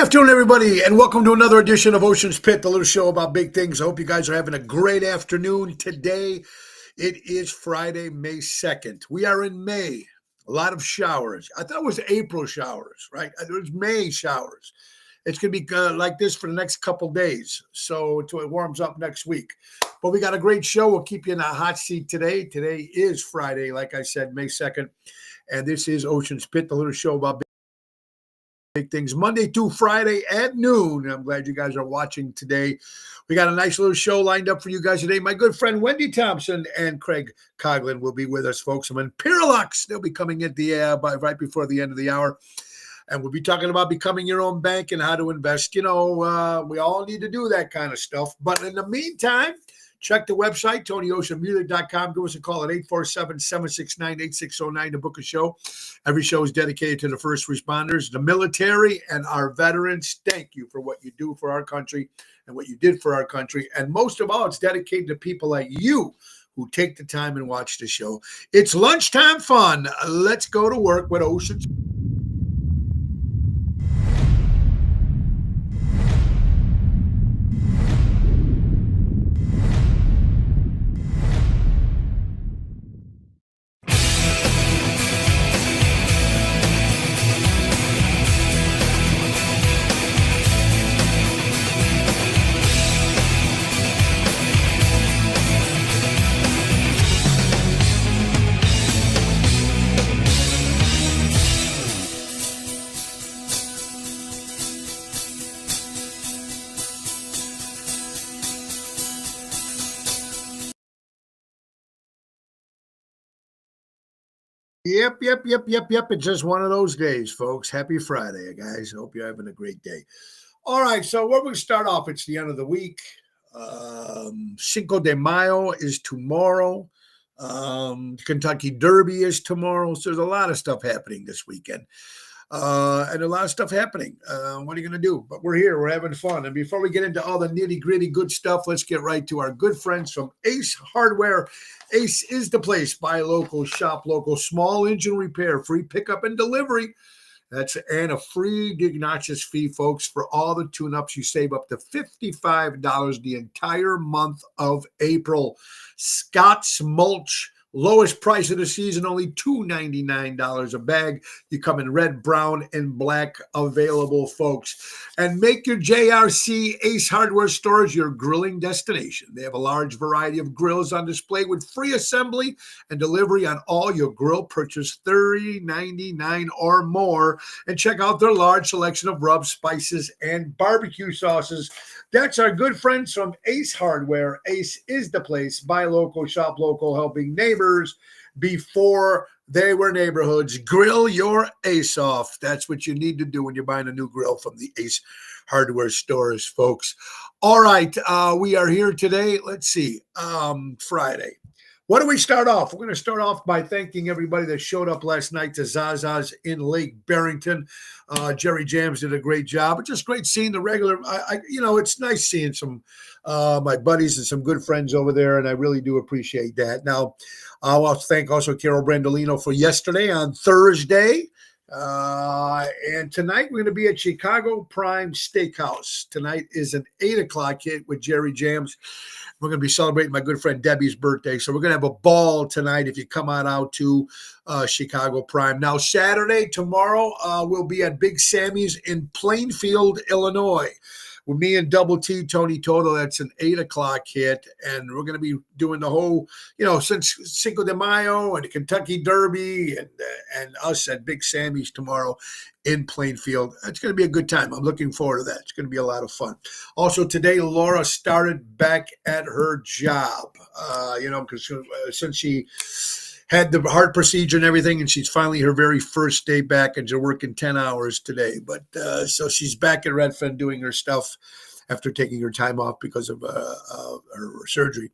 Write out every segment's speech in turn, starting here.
afternoon, everybody, and welcome to another edition of Ocean's Pit, the little show about big things. I hope you guys are having a great afternoon today. It is Friday, May 2nd. We are in May. A lot of showers. I thought it was April showers, right? It was May showers. It's going to be like this for the next couple days, so until it warms up next week. But we got a great show. We'll keep you in a hot seat today. Today is Friday, like I said, May 2nd, and this is Ocean's Pit, the little show about big things, Monday through Friday at noon. I'm glad you guys are watching today. We got a nice little show lined up for you guys today. My good friend Wendy Thompson and Craig Coughlin will be with us, folks. I'm in Parallax. They'll be coming at the right before the end of the hour. And we'll be talking about becoming your own bank and how to invest. You know, we all need to do that kind of stuff. But in the meantime, check the website, TonyOceanMusic.com. Give us a call at 847-769-8609 to book a show. Every show is dedicated to the first responders, the military, and our veterans. Thank you for what you do for our country and what you did for our country. And most of all, it's dedicated to people like you who take the time and watch the show. It's lunchtime fun. Let's go to work with Ocean's. Yep. It's just one of those days, folks. Happy Friday, guys. I hope you're having a great day. All right, so where we start off, it's the end of the week. Cinco de Mayo is tomorrow. Kentucky Derby is tomorrow. So there's a lot of stuff happening this weekend. And a lot of stuff happening. What are you going to do? But we're here. We're having fun. And before we get into all the nitty-gritty good stuff, let's get right to our good friends from Ace Hardware. Ace is the place. Buy local, shop local, small engine repair, free pickup and delivery. And a free Diagnosis fee, folks. For all the tune-ups, you save up to $55 the entire month of April. Scott's Mulch. Lowest price of the season, only $2.99 a bag. You come in red, brown, and black available, folks. And make your JRC Ace Hardware stores your grilling destination. They have a large variety of grills on display with free assembly and delivery on all your grill purchase, $30.99 or more. And check out their large selection of rubs, spices, and barbecue sauces. That's our good friends from Ace Hardware. Ace is the place. Buy local, shop local, helping neighbors before they were neighborhoods. Grill your Ace off. That's what you need to do when you're buying a new grill from the Ace Hardware stores, folks. All right, we are here today. Let's see, Friday. What do we start off? We're going to start off by thanking everybody that showed up last night to Zaza's in Lake Barrington. Jerry Jams did a great job. It's just great seeing the regular. It's nice seeing some my buddies and some good friends over there, and I really do appreciate that. Now, I want to thank also Carol Brandolino for yesterday on Thursday. And tonight we're going to be at Chicago Prime Steakhouse. Tonight is an 8 o'clock hit with Jerry Jams. We're going to be celebrating my good friend Debbie's birthday. So we're going to have a ball tonight if you come on out to Chicago Prime. Now, Saturday, tomorrow, we'll be at Big Sammy's in Plainfield, Illinois. With me and Double T, Tony Toto. That's an 8 o'clock hit. And we're going to be doing the whole, since Cinco de Mayo and the Kentucky Derby and us at Big Sammy's tomorrow in Plainfield. It's going to be a good time. I'm looking forward to that. It's going to be a lot of fun. Also, today, Laura started back at her job, because since she had the heart procedure and everything, and she's finally her very first day back, and she's working 10 hours today. But so she's back at Redfin doing her stuff after taking her time off because of her surgery.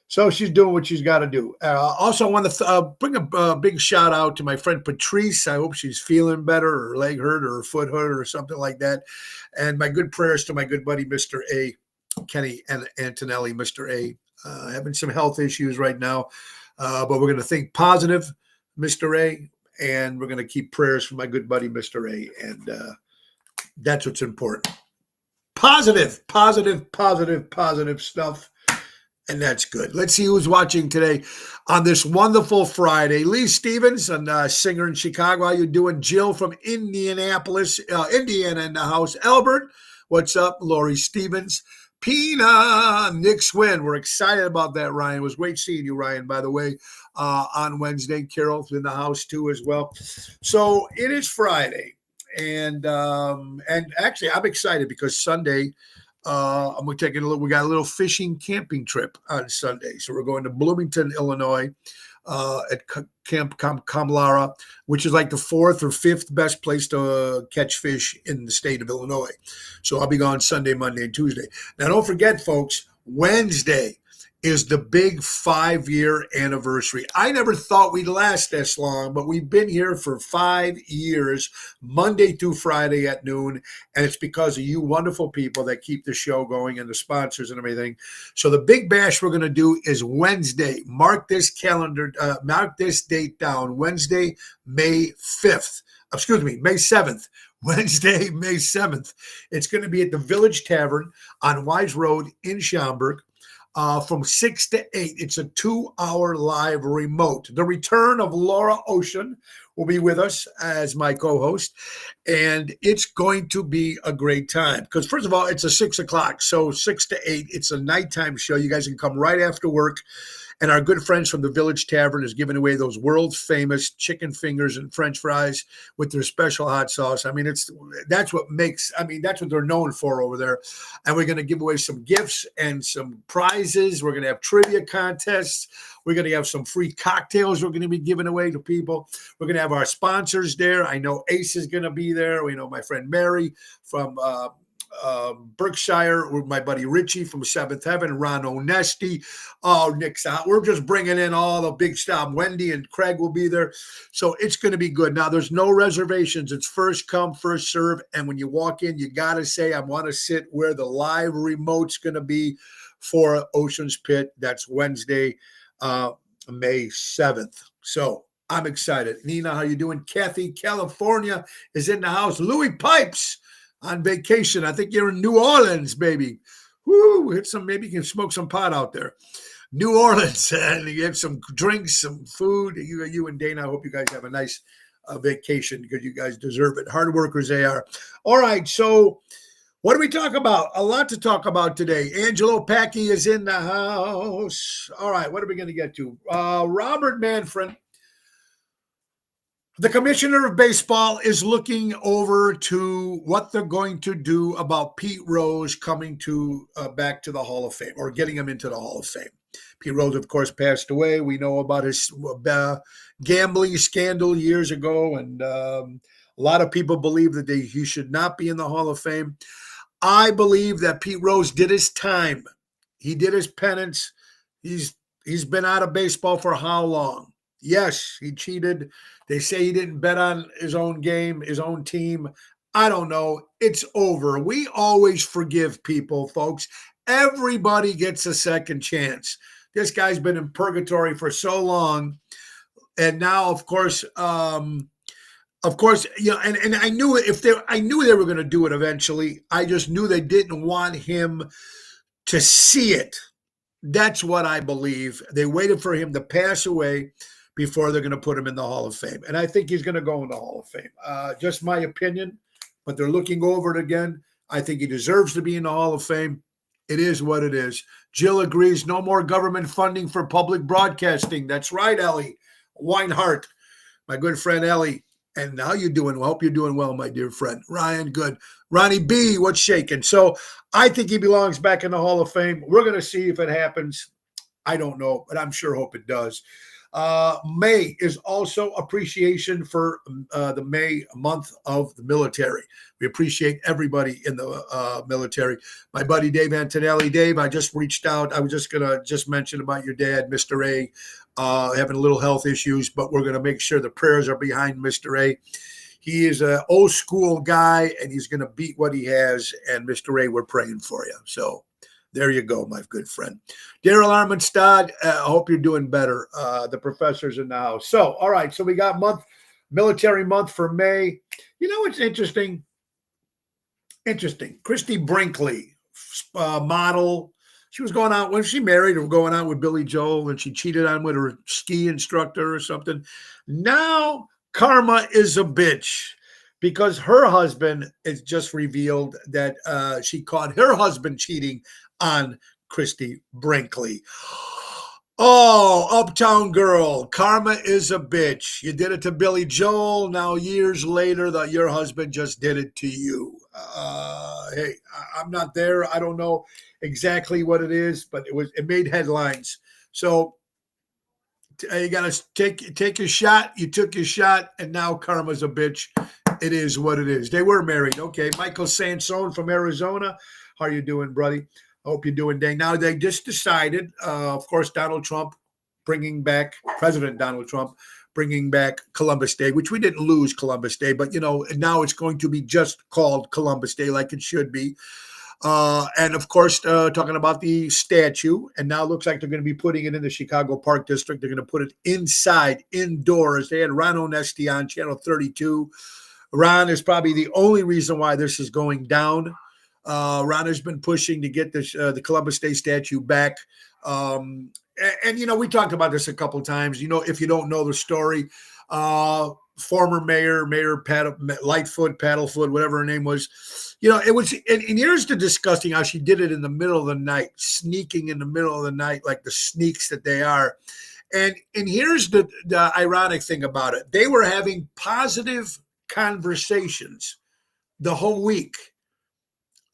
So she's doing what she's got to do. Also, I want to bring a big shout out to my friend Patrice. I hope she's feeling better, her leg hurt or her foot hurt or something like that. And my good prayers to my good buddy, Mr. A, Kenny and Antonelli, Mr. A, having some health issues right now. But we're going to think positive, Mr. A, and we're going to keep prayers for my good buddy, Mr. A, and That's what's important. Positive, positive, positive, positive stuff. And that's good. Let's see who's watching today on this wonderful Friday. Lee Stevens, a singer in Chicago. How you doing? Jill from Indianapolis, Indiana in the house. Albert, what's up? Lori Stevens. Pina, Nick Swin. We're excited about that, Ryan. It was great seeing you, Ryan, by the way, on Wednesday. Carol's in the house, too, as well. So it is Friday. And actually, I'm excited because Sunday – I'm going to take a look. We got a little fishing camping trip on Sunday. So we're going to Bloomington, Illinois, at Camp Kamlara, which is like the 4th or 5th best place to catch fish in the state of Illinois. So I'll be gone Sunday, Monday, and Tuesday. Now, don't forget, folks, Wednesday is the big 5-year anniversary. I never thought we'd last this long, but we've been here for 5 years, Monday through Friday at noon, and it's because of you wonderful people that keep the show going and the sponsors and everything. So the big bash we're going to do is Wednesday. Mark this date down, Wednesday, May 5th. Excuse me, May 7th. Wednesday, May 7th. It's going to be at the Village Tavern on Wise Road in Schaumburg. From 6 to 8. It's a 2-hour live remote. The return of Laura Ocean will be with us as my co-host, and it's going to be a great time because, first of all, it's a 6 o'clock, so 6 to 8. It's a nighttime show. You guys can come right after work. And our good friends from the Village Tavern is giving away those world-famous chicken fingers and French fries with their special hot sauce. I mean, that's what they're known for over there. And we're going to give away some gifts and some prizes. We're going to have trivia contests. We're going to have some free cocktails we're going to be giving away to people. We're going to have our sponsors there. I know Ace is going to be there. We know my friend Mary from Berkshire, with my buddy Richie from Seventh Heaven, Ron Onesti, Nick's out. We're just bringing in all the big stuff. Wendy and Craig will be there. So it's going to be good. Now, there's no reservations. It's first come, first serve. And when you walk in, you got to say, I want to sit where the live remote's going to be for Ocean's Pit. That's Wednesday, May 7th. So I'm excited. Nina, how you doing? Kathy, California is in the house. Louis Pipes on vacation. I think you're in New Orleans, baby. Woo, maybe you can smoke some pot out there. New Orleans, and you have some drinks, some food. You and Dana, I hope you guys have a nice vacation because you guys deserve it. Hard workers they are. All right, so what do we talk about? A lot to talk about today. Angelo Packy is in the house. All right, what are we going to get to? Robert Manfred, the commissioner of baseball, is looking over to what they're going to do about Pete Rose coming back to the Hall of Fame, or getting him into the Hall of Fame. Pete Rose, of course, passed away. We know about his gambling scandal years ago, and a lot of people believe that he should not be in the Hall of Fame. I believe that Pete Rose did his time. He did his penance. He's been out of baseball for how long? Yes, he cheated. They say he didn't bet on his own game, his own team. I don't know. It's over. We always forgive people, folks. Everybody gets a second chance. This guy's been in purgatory for so long. And now, of course, you know, and I knew they were going to do it eventually. I just knew they didn't want him to see it. That's what I believe. They waited for him to pass away before they're going to put him in the Hall of Fame. And I think he's going to go in the Hall of Fame. Just my opinion, but they're looking over it again. I think he deserves to be in the Hall of Fame. It is what it is. Jill agrees. No more government funding for public broadcasting. That's right, Ellie Weinhardt, my good friend Ellie. And how you doing? Well, hope you're doing well, my dear friend. Ryan, good. Ronnie B, what's shaking? So I think he belongs back in the Hall of Fame. We're going to see if it happens. I don't know, but I'm sure hope it does. May is also appreciation for the May month of the military. We appreciate everybody in the military. My buddy Dave Antonelli. Dave, I just reached out. I was just going to mention about your dad, Mr. A, having a little health issues, but we're going to make sure the prayers are behind Mr. A. He is an old school guy, and he's going to beat what he has. And Mr. A, we're praying for you. So there you go, my good friend. Daryl Armenstad, I hope you're doing better. The professor's in the house. So, all right. So we got military month for May. You know what's interesting? Interesting. Christy Brinkley, model. She was going out when she married or going out with Billy Joel, and she cheated on with her ski instructor or something. Now karma is a bitch because her husband has just revealed that she caught her husband cheating on Christy Brinkley. Oh, Uptown Girl, karma is a bitch. You did it to Billy Joel. Now, years later, your husband just did it to you. Hey, I'm not there. I don't know exactly what it is, but it made headlines. So you got to take your shot. You took your shot, and now karma's a bitch. It is what it is. They were married. Okay, Michael Sansone from Arizona. How are you doing, buddy? Hope you're doing dang. Now they just decided, of course, President Donald Trump bringing back Columbus Day, which we didn't lose Columbus Day, but now it's going to be just called Columbus Day like it should be. And of course, talking about the statue, and now it looks like they're going to be putting it in the Chicago Park District. They're going to put it indoors. They had Ron Onesti on Channel 32. Ron is probably the only reason why this is going down. Ron has been pushing to get the Columbus Day statue back. And we talked about this a couple of times. If you don't know the story, former Mayor Lightfoot, Paddlefoot, whatever her name was, it was, and here's the disgusting how she did it in the middle of the night, sneaking in the middle of the night like the sneaks that they are. And here's the ironic thing about it. They were having positive conversations the whole week.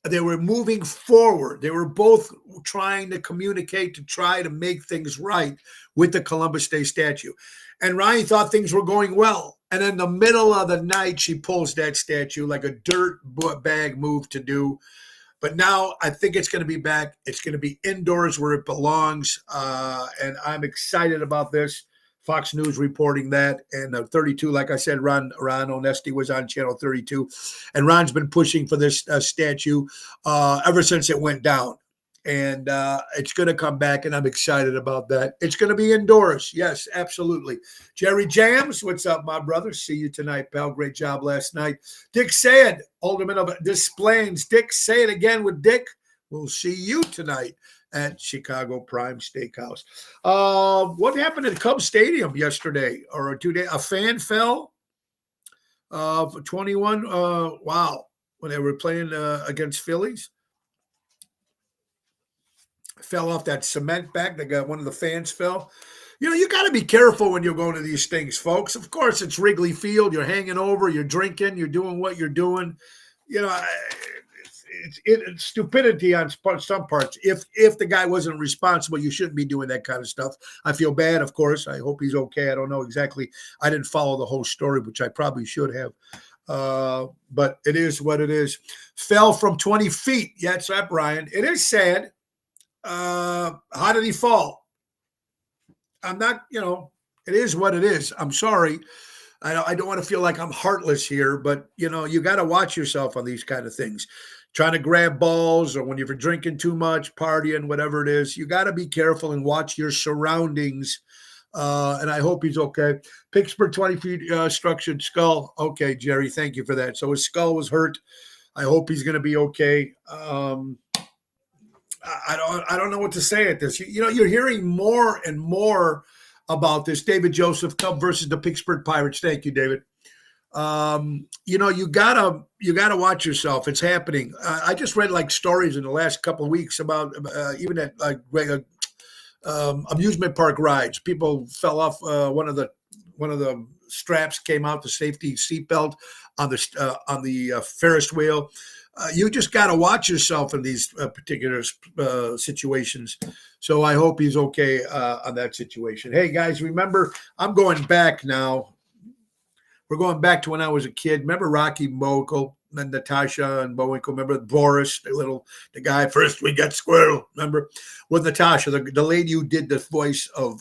They were moving forward. They were both trying to communicate to try to make things right with the Columbus Day statue. And Ryan thought things were going well. And in the middle of the night, she pulls that statue like a dirt bag move to do. But now I think it's going to be back. It's going to be indoors where it belongs. And I'm excited about this. Fox News reporting that. And 32, like I said, Ron Onesti was on Channel 32. And Ron's been pushing for this statue ever since it went down. And it's going to come back, and I'm excited about that. It's going to be indoors. Yes, absolutely. Jerry Jams, what's up, my brother? See you tonight, pal. Great job last night. Dick Sayed, Alderman of Des Plaines. Dick, say it again with Dick. We'll see you tonight at Chicago Prime Steakhouse. What happened at Cubs Stadium yesterday or 2 days? A fan fell for 21. Wow. When they were playing against Phillies. Fell off that cement back. They got one of the fans fell. You got to be careful when you're going to these things, folks. Of course, it's Wrigley Field. You're hanging over. You're drinking. You're doing what you're doing. It's stupidity on some parts. If the guy wasn't responsible, you shouldn't be doing that kind of stuff. I feel bad, of course. I hope he's okay. I don't know exactly. I didn't follow the whole story, which I probably should have. But it is what it is. Fell from 20 feet. Yeah, it's that, Brian. It is sad. How did he fall? I'm not, it is what it is. I'm sorry. I don't want to feel like I'm heartless here, but you got to watch yourself on these kind of things. Trying to grab balls or when you're drinking too much, partying, whatever it is, you got to be careful and watch your surroundings. And I hope he's okay. Pittsburgh 20 feet structured skull. Okay, Jerry, thank you for that. So his skull was hurt. I hope he's going to be okay. I don't know what to say at this. You're hearing more and more about this. David Joseph, Cub versus the Pittsburgh Pirates. Thank you, David. You gotta watch yourself. It's happening. I just read stories in the last couple of weeks about even at amusement park rides. People fell off one of the straps came out, the safety seatbelt on the Ferris wheel. You just got to watch yourself in these particular situations. So I hope he's okay on that situation. Hey, guys, remember, I'm going back now. We're going back to when I was a kid. Remember Rocky Mokel and Natasha and Bowinkle? Remember Boris, the guy, first we got squirrel, remember? With Natasha, the lady who did the voice of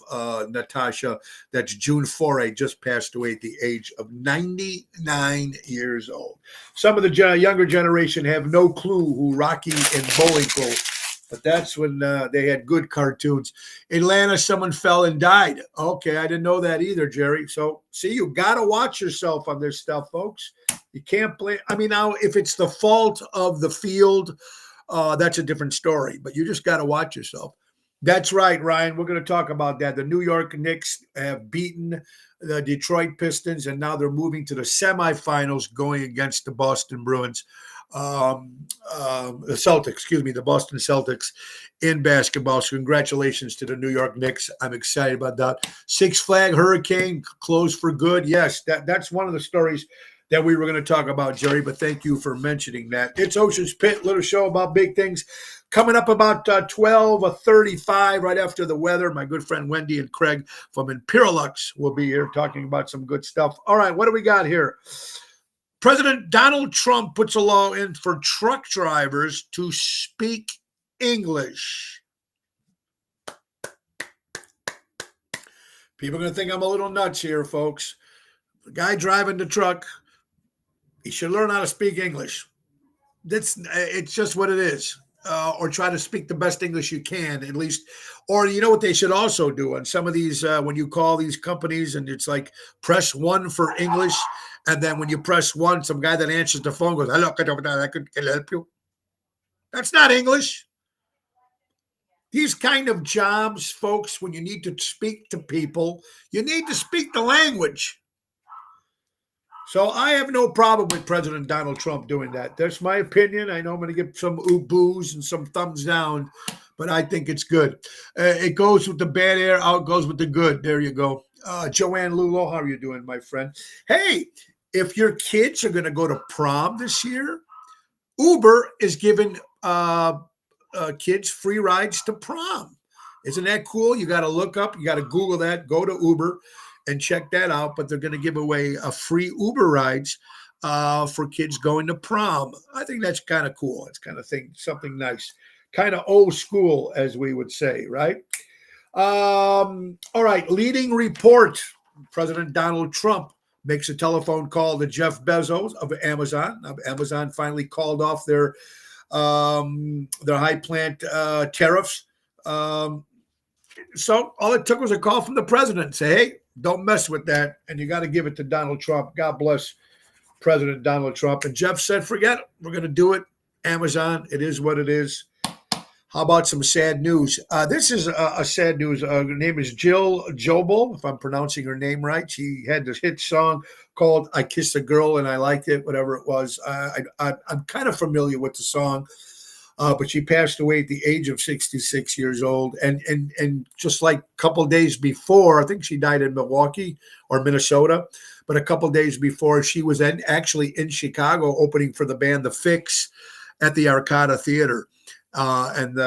Natasha, that's June Foray, just passed away at the age of 99 years old. Some of the younger generation have no clue who Rocky and Bowinkle But that's when they had good cartoons. Atlanta, someone fell and died. Okay, I didn't know that either, Jerry. So, see, you got to watch yourself on this stuff, folks. You can't blame. I mean, now, if it's the fault of the field, that's a different story. But you just got to watch yourself. That's right, Ryan. We're going to talk about that. The New York Knicks have beaten the Detroit Pistons, and now they're moving to the semifinals going against the Boston Bruins. The Celtics, the Boston Celtics in basketball. So congratulations to the New York Knicks. I'm excited about that. Six Flag Hurricane closed for good. Yes, that's one of the stories that we were going to talk about, Jerry, but thank you for mentioning that. It's Ocean's Pit, little show about big things. Coming up about 12:35, right after the weather, my good friend Wendy and Craig from Imperialux will be here talking about some good stuff. All right, what do we got here? President Donald Trump puts a law in for truck drivers to speak English. People are going to think I'm a little nuts here, folks. The guy driving the truck, he should learn how to speak English. It's just what it is. Or try to speak the best English you can, at least. Or you know what they should also do on some of these, when you call these companies and it's like press 1 for English. And then when you press 1, some guy that answers the phone goes, hello, can I help you? That's not English. These kind of jobs, folks, when you need to speak to people, you need to speak the language. So I have no problem with President Donald Trump doing that. That's my opinion. I know I'm going to get some boos and some thumbs down, but I think it's good. It goes with the bad air, out goes with the good. There you go. Joanne Lulo, how are you doing, my friend? Hey, if your kids are going to go to prom this year, Uber is giving kids free rides to prom. Isn't that cool? You got to look up, you got to Google that, go to Uber and check that out. But they're going to give away a free Uber rides for kids going to prom. I think that's kind of cool. It's kind of something nice, kind of old school, as we would say, right? All right, leading report. President Donald Trump makes a telephone call to Jeff Bezos of Amazon. Amazon finally called off their high plant tariffs. So all it took was a call from the president. Say, hey, don't mess with that. And you got to give it to Donald Trump. God bless President Donald Trump. And Jeff said, forget it. We're going to do it. Amazon, it is what it is. How about some sad news? This is a sad news. Her name is Jill Jobel, if I'm pronouncing her name right. She had this hit song called I Kissed a Girl and I Liked It, whatever it was. I'm kind of familiar with the song. But she passed away at the age of 66 years old. And just like a couple of days before, I think she died in Milwaukee or Minnesota, but a couple of days before, she was actually in Chicago opening for the band The Fix at the Arcada Theater. And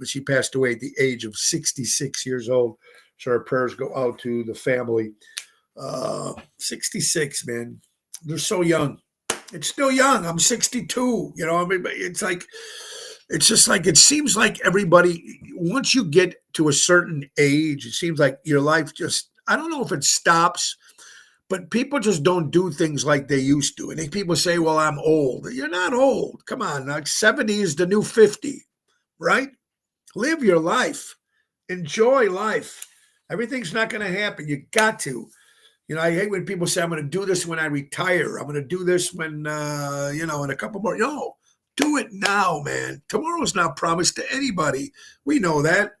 she passed away at the age of 66 years old. So our prayers go out to the family. 66, man. They're so young. It's still young. I'm 62. You know, I mean, it's just like, it seems like everybody, once you get to a certain age, it seems like your life just, I don't know if it stops, but people just don't do things like they used to. And people say, well, I'm old. You're not old. Come on. Like 70 is the new 50, right? Live your life. Enjoy life. Everything's not going to happen. You got to. You know, I hate when people say, I'm going to do this when I retire. I'm going to do this when, in a couple more. No, do it now, man. Tomorrow's not promised to anybody. We know that.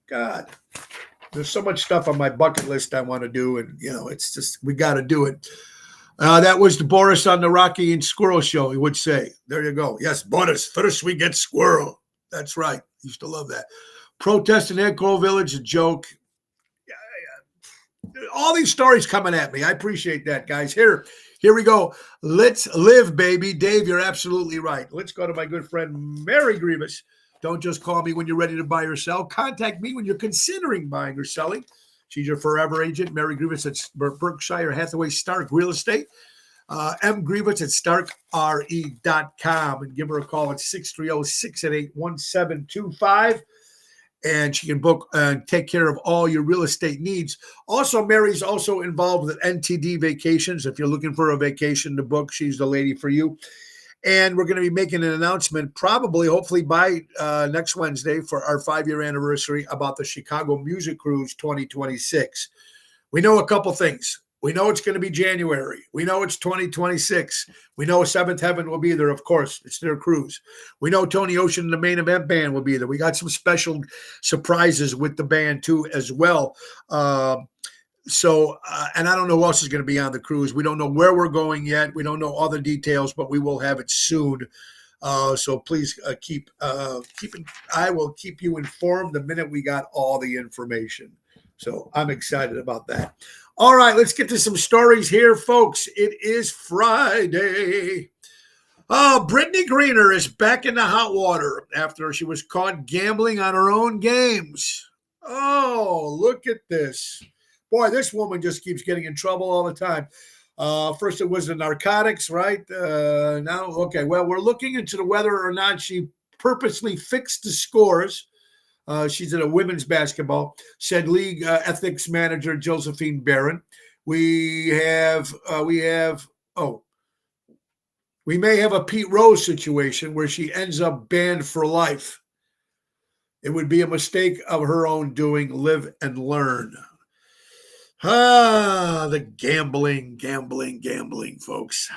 God, there's so much stuff on my bucket list I want to do. And, it's just, we got to do it. That was the Boris on the Rocky and Squirrel show, he would say. There you go. Yes, Boris, first we get squirrel. That's right. Used to love that. Protest in Elk Grove Village, a joke. All these stories coming at me. I appreciate that, guys. Here we go. Let's live, baby. Dave, you're absolutely right. Let's go to my good friend, Mary Grievous. Don't just call me when you're ready to buy or sell. Contact me when you're considering buying or selling. She's your forever agent, Mary Grievous at Berkshire Hathaway Stark Real Estate. M. Grievous at starkre.com. And give her a call at 630-688-1725. And she can book and take care of all your real estate needs. Also, Mary's also involved with NTD Vacations. If you're looking for a vacation to book, she's the lady for you. And we're going to be making an announcement probably, hopefully by next Wednesday for our 5-year anniversary about the Chicago Music Cruise 2026. We know a couple things. We know it's going to be January. We know it's 2026. We know Seventh Heaven will be there, of course. It's their cruise. We know Tony Ocean and the Main Event Band will be there. We got some special surprises with the band, too, as well. And I don't know who else is going to be on the cruise. We don't know where we're going yet. We don't know all the details, but we will have it soon. So please I will keep you informed the minute we got all the information. So I'm excited about that. All right, let's get to some stories here, folks. It is Friday. Oh, Brittany Griner is back in the hot water after she was caught gambling on her own games. Oh, look at this. Boy, this woman just keeps getting in trouble all the time. First it was the narcotics, right? Now, okay, well, we're looking into whether or not she purposely fixed the scores. She's in a women's basketball, said league ethics manager Josephine Barron. We may have a Pete Rose situation where she ends up banned for life. It would be a mistake of her own doing. Live and learn. The gambling, folks.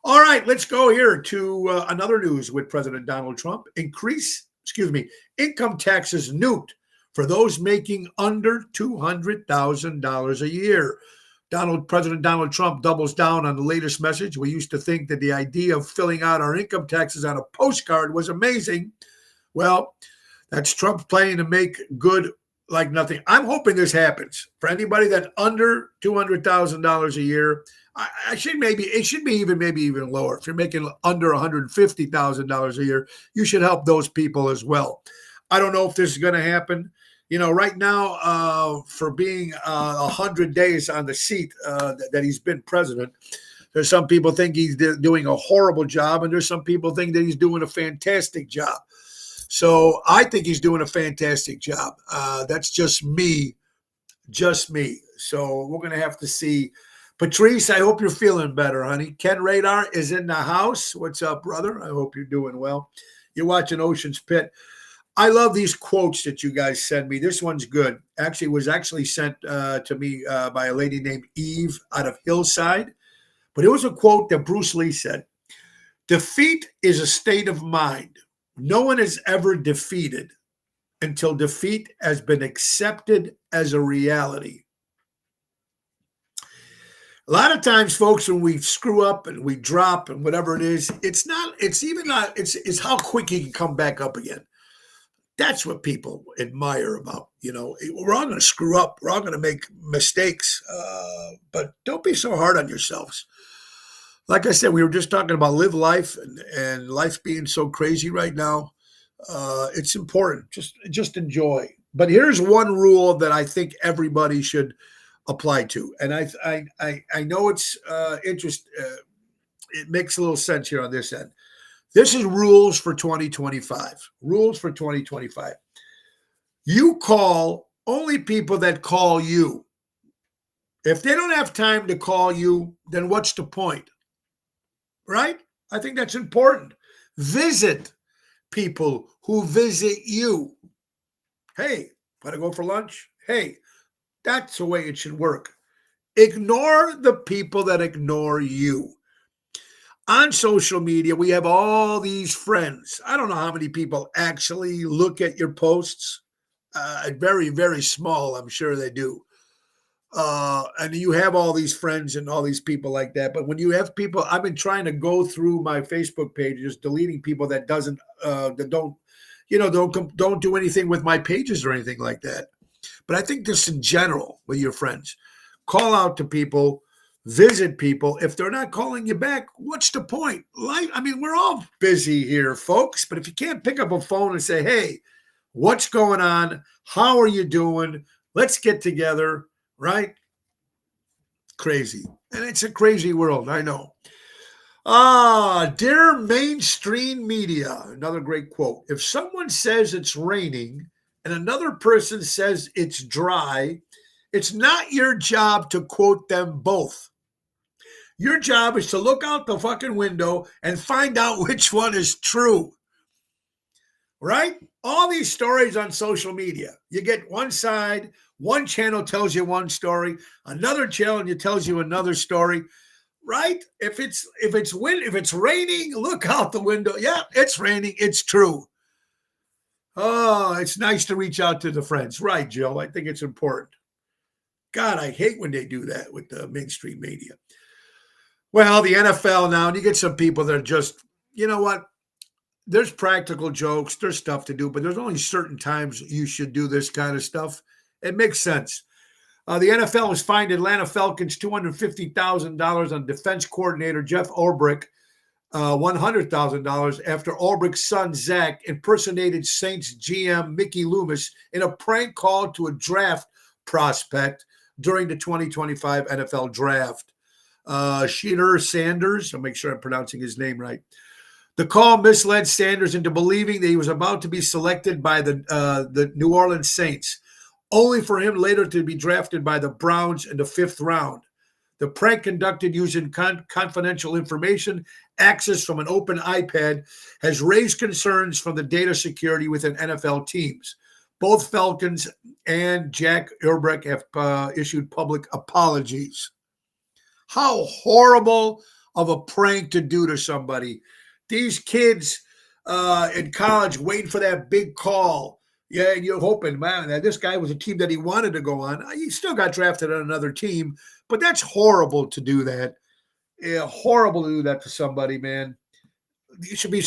All right, let's go here to another news with President Donald Trump. Income taxes nuked for those making under $200,000 a year. President Donald Trump doubles down on the latest message. We used to think that the idea of filling out our income taxes on a postcard was amazing. Well, that's Trump playing to make good like nothing. I'm hoping this happens for anybody that under $200,000 a year. It should be even lower. If you're making under $150,000 a year, you should help those people as well. I don't know if this is going to happen. You know, right now, for being 100 days on the seat that he's been president, there's some people think he's doing a horrible job, and there's some people think that he's doing a fantastic job. So I think he's doing a fantastic job. That's just me. So we're going to have to see. Patrice, I hope you're feeling better, honey. Ken Radar is in the house. What's up, brother? I hope you're doing well. You're watching Ocean's Pit. I love these quotes that you guys send me. This one's good. Actually, it was sent to me by a lady named Eve out of Hillside. But it was a quote that Bruce Lee said. Defeat is a state of mind. No one is ever defeated until defeat has been accepted as a reality. A lot of times, folks, when we screw up and we drop and whatever it is, it's how quick you can come back up again. That's what people admire about, we're all going to screw up. We're all going to make mistakes, but don't be so hard on yourselves. Like I said, we were just talking about live life and life being so crazy right now. It's important. Just enjoy. But here's one rule that I think everybody should apply to. And I know it's it makes a little sense here on this end. This is rules for 2025. Rules for 2025. You call only people that call you. If they don't have time to call you, then what's the point? Right? I think that's important. Visit people who visit you. Hey, want to go for lunch? Hey, that's the way it should work. Ignore the people that ignore you. On social media, we have all these friends. I don't know how many people actually look at your posts. Very, very small, I'm sure they do. And you have all these friends and all these people like that. But when you have people, I've been trying to go through my Facebook pages, deleting people that don't do anything with my pages or anything like that. But I think this in general with your friends. Call out to people, visit people. If they're not calling you back, what's the point? We're all busy here, folks. But if you can't pick up a phone and say, hey, what's going on? How are you doing? Let's get together. Right? Crazy. And it's a crazy world, I know. Dear mainstream media, another great quote. If someone says it's raining and another person says it's dry, it's not your job to quote them both. Your job is to look out the fucking window and find out which one is true. Right? All these stories on social media. You get one side, one channel tells you one story, another channel tells you another story. Right? If it's raining, look out the window. Yeah, it's raining. It's true. Oh, it's nice to reach out to the friends. Right, Jill. I think it's important. God, I hate when they do that with the mainstream media. Well, the NFL now, and you get some people that are just, you know what? There's practical jokes, there's stuff to do, but there's only certain times you should do this kind of stuff. It makes sense. The NFL has fined Atlanta Falcons $250,000 on defense coordinator Jeff Ulbrich, $100,000 after Ulbrich's son Zach impersonated Saints GM Mickey Loomis in a prank call to a draft prospect during the 2025 NFL Draft. Sheeter Sanders, I'll make sure I'm pronouncing his name right. The call misled Sanders into believing that he was about to be selected by the New Orleans Saints, only for him later to be drafted by the Browns in the 5th round. The prank, conducted using confidential information accessed from an open iPad, has raised concerns from the data security within NFL teams. Both Falcons and Jack Ulbrich have issued public apologies. How horrible of a prank to do to somebody. These kids in college waiting for that big call. Yeah, and you're hoping, man, that this guy was a team that he wanted to go on. He still got drafted on another team, but that's horrible to do that. Yeah, horrible to do that to somebody, man. There should be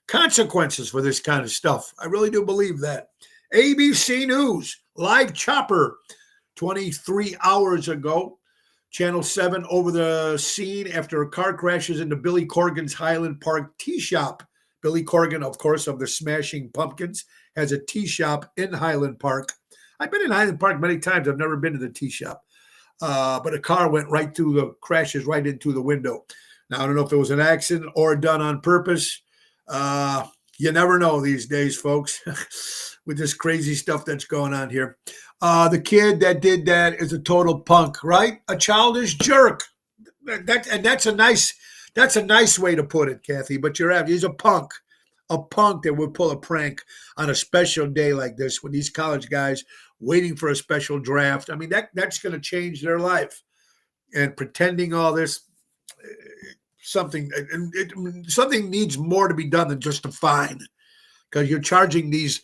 consequences for this kind of stuff. I really do believe that. ABC News, live chopper 23 hours ago. Channel 7 over the scene after a car crashes into Billy Corgan's Highland Park tea shop. Billy Corgan, of course, of the Smashing Pumpkins, has a tea shop in Highland Park. I've been in Highland Park many times. I've never been to the tea shop. But a car went right through crashes right into the window. Now, I don't know if it was an accident or done on purpose. You never know these days, folks, with this crazy stuff that's going on here. The kid that did that is a total punk, right? A childish jerk. That's a nice way to put it, Kathy. But he's a punk that would pull a prank on a special day like this when these college guys waiting for a special draft. I mean, that's going to change their life. And pretending all this, something needs more to be done than just a fine, because you're charging these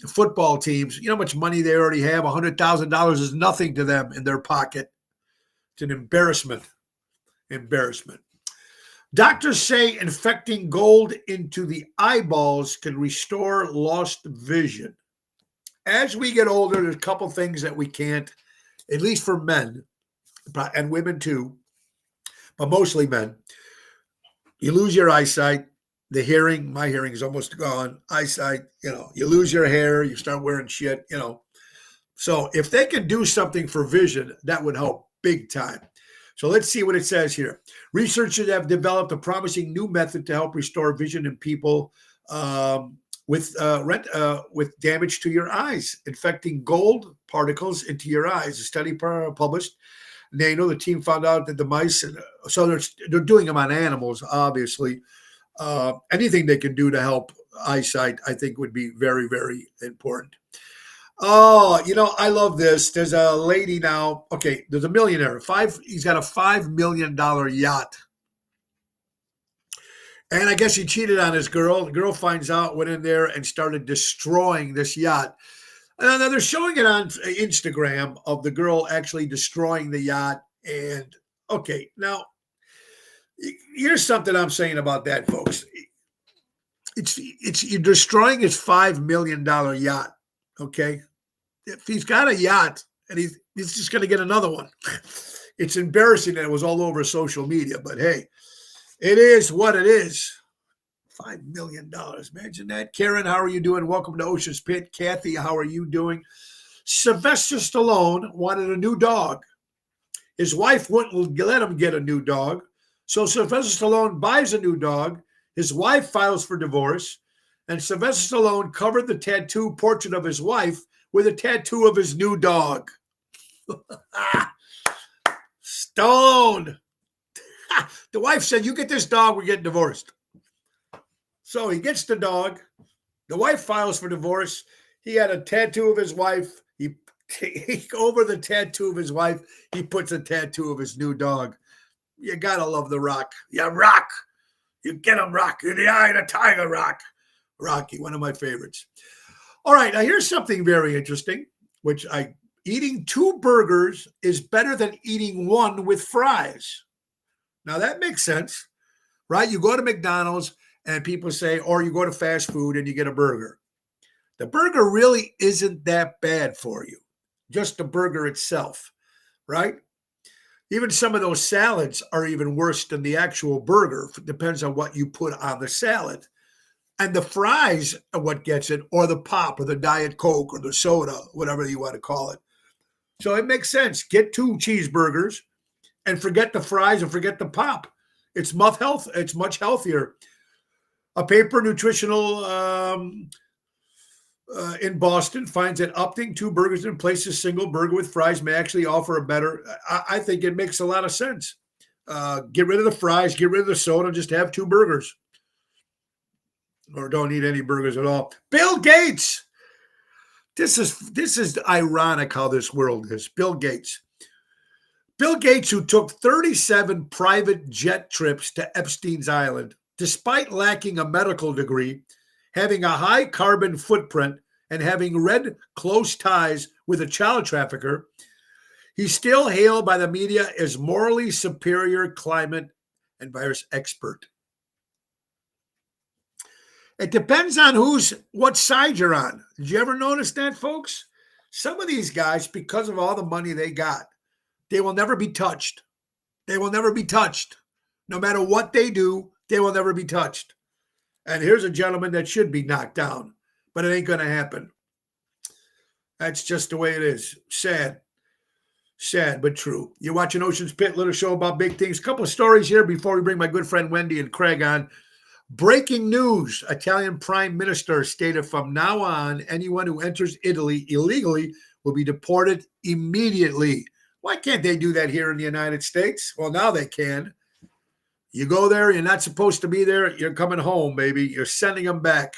football teams, you know how much money they already have. $100,000 is nothing to them in their pocket. It's an embarrassment. Doctors say infecting gold into the eyeballs can restore lost vision. As we get older, there's a couple things that we can't, at least for men and women too, but mostly men. You lose your eyesight. The hearing, my hearing is almost gone. Eyesight, you lose your hair, you start wearing shit, So if they can do something for vision, that would help big time. So let's see what it says here. Researchers have developed a promising new method to help restore vision in people with damage to your eyes, infecting gold particles into your eyes. A study published. The team found out that the mice, so they're doing them on animals, obviously. Anything they can do to help eyesight, I think, would be very, very important. Oh, I love this. There's a lady now. Okay, there's a millionaire. He's got a $5 million yacht. And I guess he cheated on his girl. The girl finds out, went in there and started destroying this yacht. And they're showing it on Instagram of the girl actually destroying the yacht. And okay, now here's something I'm saying about that, folks. It's you're destroying his $5 million yacht. Okay, if he's got a yacht and he's just going to get another one, it's embarrassing that it was all over social media. But hey, it is what it is. $5 million. Imagine that. Karen, how are you doing? Welcome to Ocean's Pit. Kathy, how are you doing? Sylvester Stallone wanted a new dog. His wife wouldn't let him get a new dog. So Sylvester Stallone buys a new dog. His wife files for divorce. And Sylvester Stallone covered the tattoo portrait of his wife with a tattoo of his new dog. Stone. The wife said, you get this dog, we're getting divorced. So he gets the dog. The wife files for divorce. He had a tattoo of his wife. He over the tattoo of his wife, he puts a tattoo of his new dog. You gotta love the Rock. Yeah, Rock. You get him, Rock. In the eye of the tiger, Rock. Rocky, one of my favorites. All right, now here's something very interesting, eating 2 burgers is better than eating 1 with fries. Now that makes sense, right? You go to McDonald's and people say, or you go to fast food and you get a burger. The burger really isn't that bad for you, just the burger itself, right? Even some of those salads are even worse than the actual burger. It depends on what you put on the salad. And the fries are what gets it, or the pop, or the Diet Coke, or the soda, whatever you want to call it. So it makes sense. Get 2 cheeseburgers and forget the fries and forget the pop. It's much healthier. A paper nutritional in Boston finds that opting 2 burgers in place of a single burger with fries may actually offer a better. I think it makes a lot of sense. Get rid of the fries, get rid of the soda, just have 2 burgers. Or don't eat any burgers at all. Bill Gates. This is ironic how this world is. Bill Gates. Bill Gates, who took 37 private jet trips to Epstein's Island, despite lacking a medical degree, having a high carbon footprint, and having close ties with a child trafficker, he's still hailed by the media as morally superior climate and virus expert. It depends on what side you're on. Did you ever notice that, folks? Some of these guys, because of all the money they got, they will never be touched. They will never be touched. No matter what they do, they will never be touched. And here's a gentleman that should be knocked down, but it ain't going to happen. That's just the way it is. Sad. Sad, but true. You're watching Ocean's Pit, little show about big things. A couple of stories here before we bring my good friend Wendy and Craig on. Breaking news. Italian Prime Minister stated from now on, anyone who enters Italy illegally will be deported immediately. Why can't they do that here in the United States? Well, now they can. You go there, you're not supposed to be there. You're coming home, baby. You're sending them back.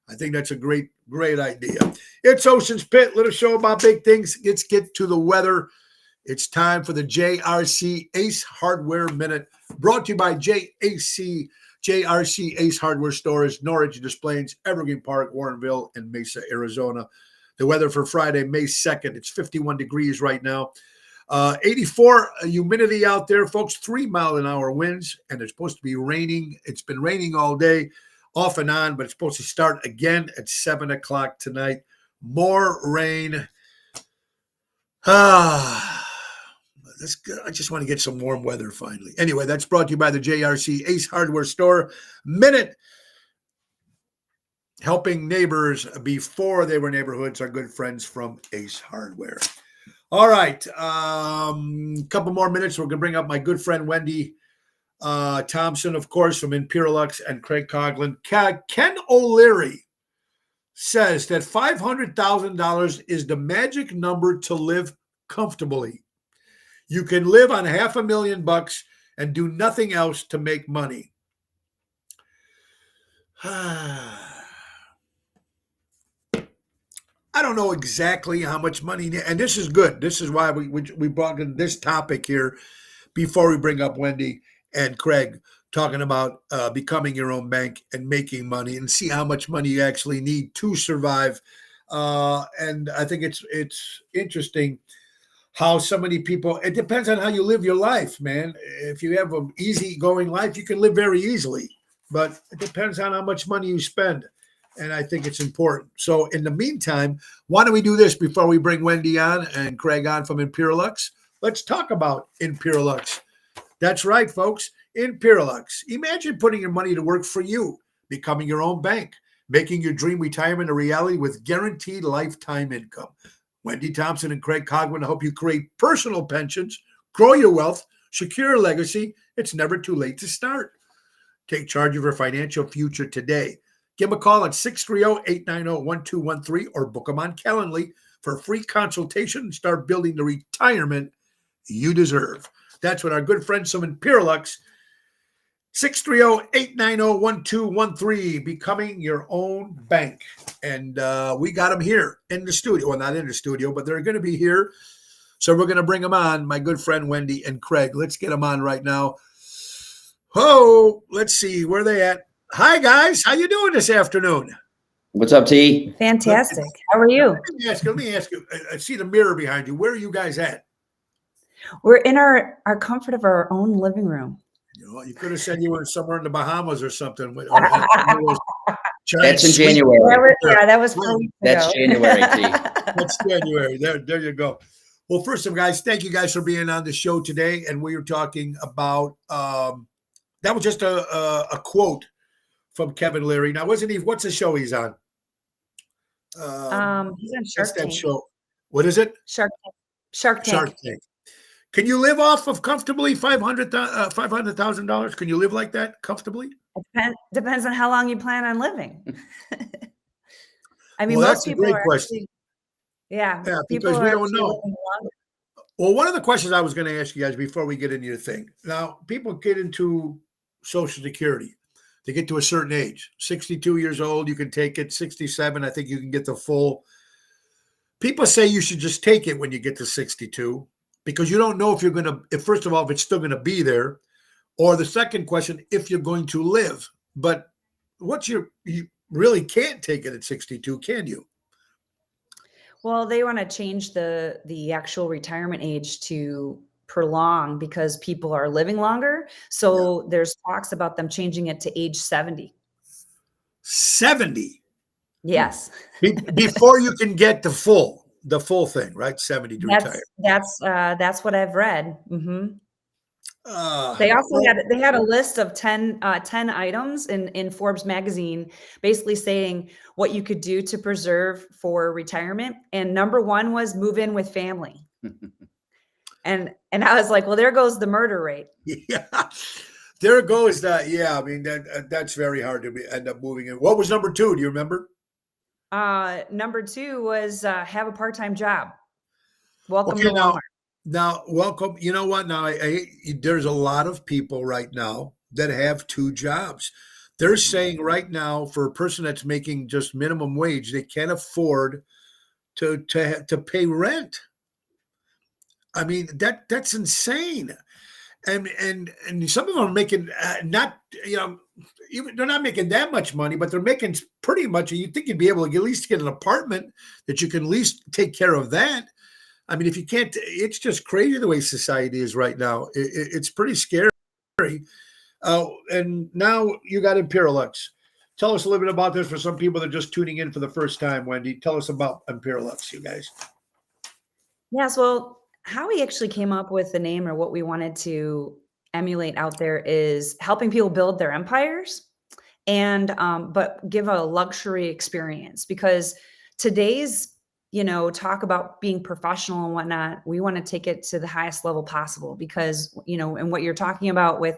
I think that's a great, great idea. It's Ocean's Pit, little show about big things. Let's get to the weather. It's time for the JRC Ace Hardware Minute, brought to you by JRC Ace Hardware Stores, Norwich Des Plaines, Evergreen Park, Warrenville, and Mesa, Arizona. The weather for Friday, May 2nd, it's 51 degrees right now. 84 humidity out there, folks, 3-mile-an-hour winds, and it's supposed to be raining. It's been raining all day, off and on, but it's supposed to start again at 7 o'clock tonight. More rain. That's good. I just want to get some warm weather finally. Anyway, that's brought to you by the JRC Ace Hardware Store Minute, helping neighbors before they were neighborhoods. Our good friends from Ace Hardware. All right, couple more minutes. We're going to bring up my good friend Wendy Thompson, of course, from Imperialux, and Craig Coughlin. Ken O'Leary says that $500,000 is the magic number to live comfortably. You can live on $500,000 and do nothing else to make money. I don't know exactly how much money, and this is good. This is why we brought in this topic here before we bring up Wendy and Craig, talking about becoming your own bank and making money and see how much money you actually need to survive. And I think it's interesting how so many people, it depends on how you live your life, man. If you have an easygoing life, you can live very easily, but it depends on how much money you spend. And I think it's important. So in the meantime, why don't we do this before we bring Wendy on and Craig on from Imperialux? Let's talk about Imperialux. That's right, folks. Imperialux. Imagine putting your money to work for you, becoming your own bank, making your dream retirement a reality with guaranteed lifetime income. Wendy Thompson and Craig Coughlin help you create personal pensions, grow your wealth, secure a legacy. It's never too late to start. Take charge of your financial future today. Give them a call at 630-890-1213 or book them on Calendly for a free consultation and start building the retirement you deserve. That's what our good friends from Imperialux, 630-890-1213, becoming your own bank. And we got them here in the studio. Well, not in the studio, but they're going to be here. So we're going to bring them on, my good friend Wendy and Craig. Let's get them on right now. Oh, let's see where they at. Hi, guys. How you doing this afternoon? What's up, T? Fantastic. How are you? Let me ask you. I see the mirror behind you. Where are you guys at? We're in our comfort of our own living room. You could have said you were somewhere in the Bahamas or something. That's in January. That was 4 weeks ago. That's January, T. That's January. There you go. Well, first of all, guys, thank you guys for being on the show today. And we were talking about that was just a quote from Kevin Leary. Now, what's the show he's on? He's on Shark Tank. Show? What is it? Shark Tank. Shark Tank. Can you live off of comfortably $500,000? Can you live like that comfortably? Depends on how long you plan on living. I mean, well, most that's people a great are question. actually, yeah, because we don't know. Well, one of the questions I was going to ask you guys before we get into your thing. Now, people get into Social Security. They get to a certain age, 62 years old, you can take it. 67, I think you can get the full. People say you should just take it when you get to 62 because you don't know if you're going to, first of all, if it's still going to be there, or the second question, if you're going to live. But you really can't take it at 62, can you? Well, they want to change the actual retirement age to prolong because people are living longer. So there's talks about them changing it to age 70. 70? Yes. Before you can get the full thing, right? 70 to retire. That's what I've read. Mm-hmm. They also had a list of 10 items in Forbes magazine, basically saying what you could do to preserve for retirement. And number one was move in with family. And I was like, well, there goes the murder rate. Yeah, there goes that. Yeah, I mean that's very hard to end up moving in. What was number two? Do you remember? Number two was have a part-time job. Welcome to Walmart. Now, welcome. You know what? Now, there's a lot of people right now that have two jobs. They're saying right now, for a person that's making just minimum wage, they can't afford to pay rent. I mean, that's insane. And some of them are making they're not making that much money, but they're making pretty much. You think you'd be able to at least get an apartment that you can at least take care of that. I mean, if you can't, it's just crazy the way society is right now. It's pretty scary. And now you got Imperialux. Tell us a little bit about this for some people that are just tuning in for the first time, Wendy. Tell us about Imperialux, you guys. Yes, well, how we actually came up with the name or what we wanted to emulate out there is helping people build their empires and but give a luxury experience, because today's talk about being professional and whatnot, we want to take it to the highest level possible, because and what you're talking about with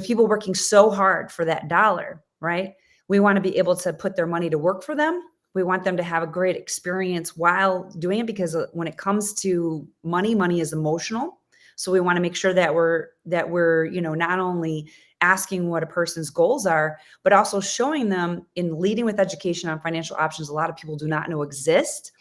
people working so hard for that dollar, right? We want to be able to put their money to work for them. We want them to have a great experience while doing it, because when it comes to money is emotional. So we want to make sure that we're not only asking what a person's goals are, but also showing them in leading with education on financial options a lot of people do not know exist,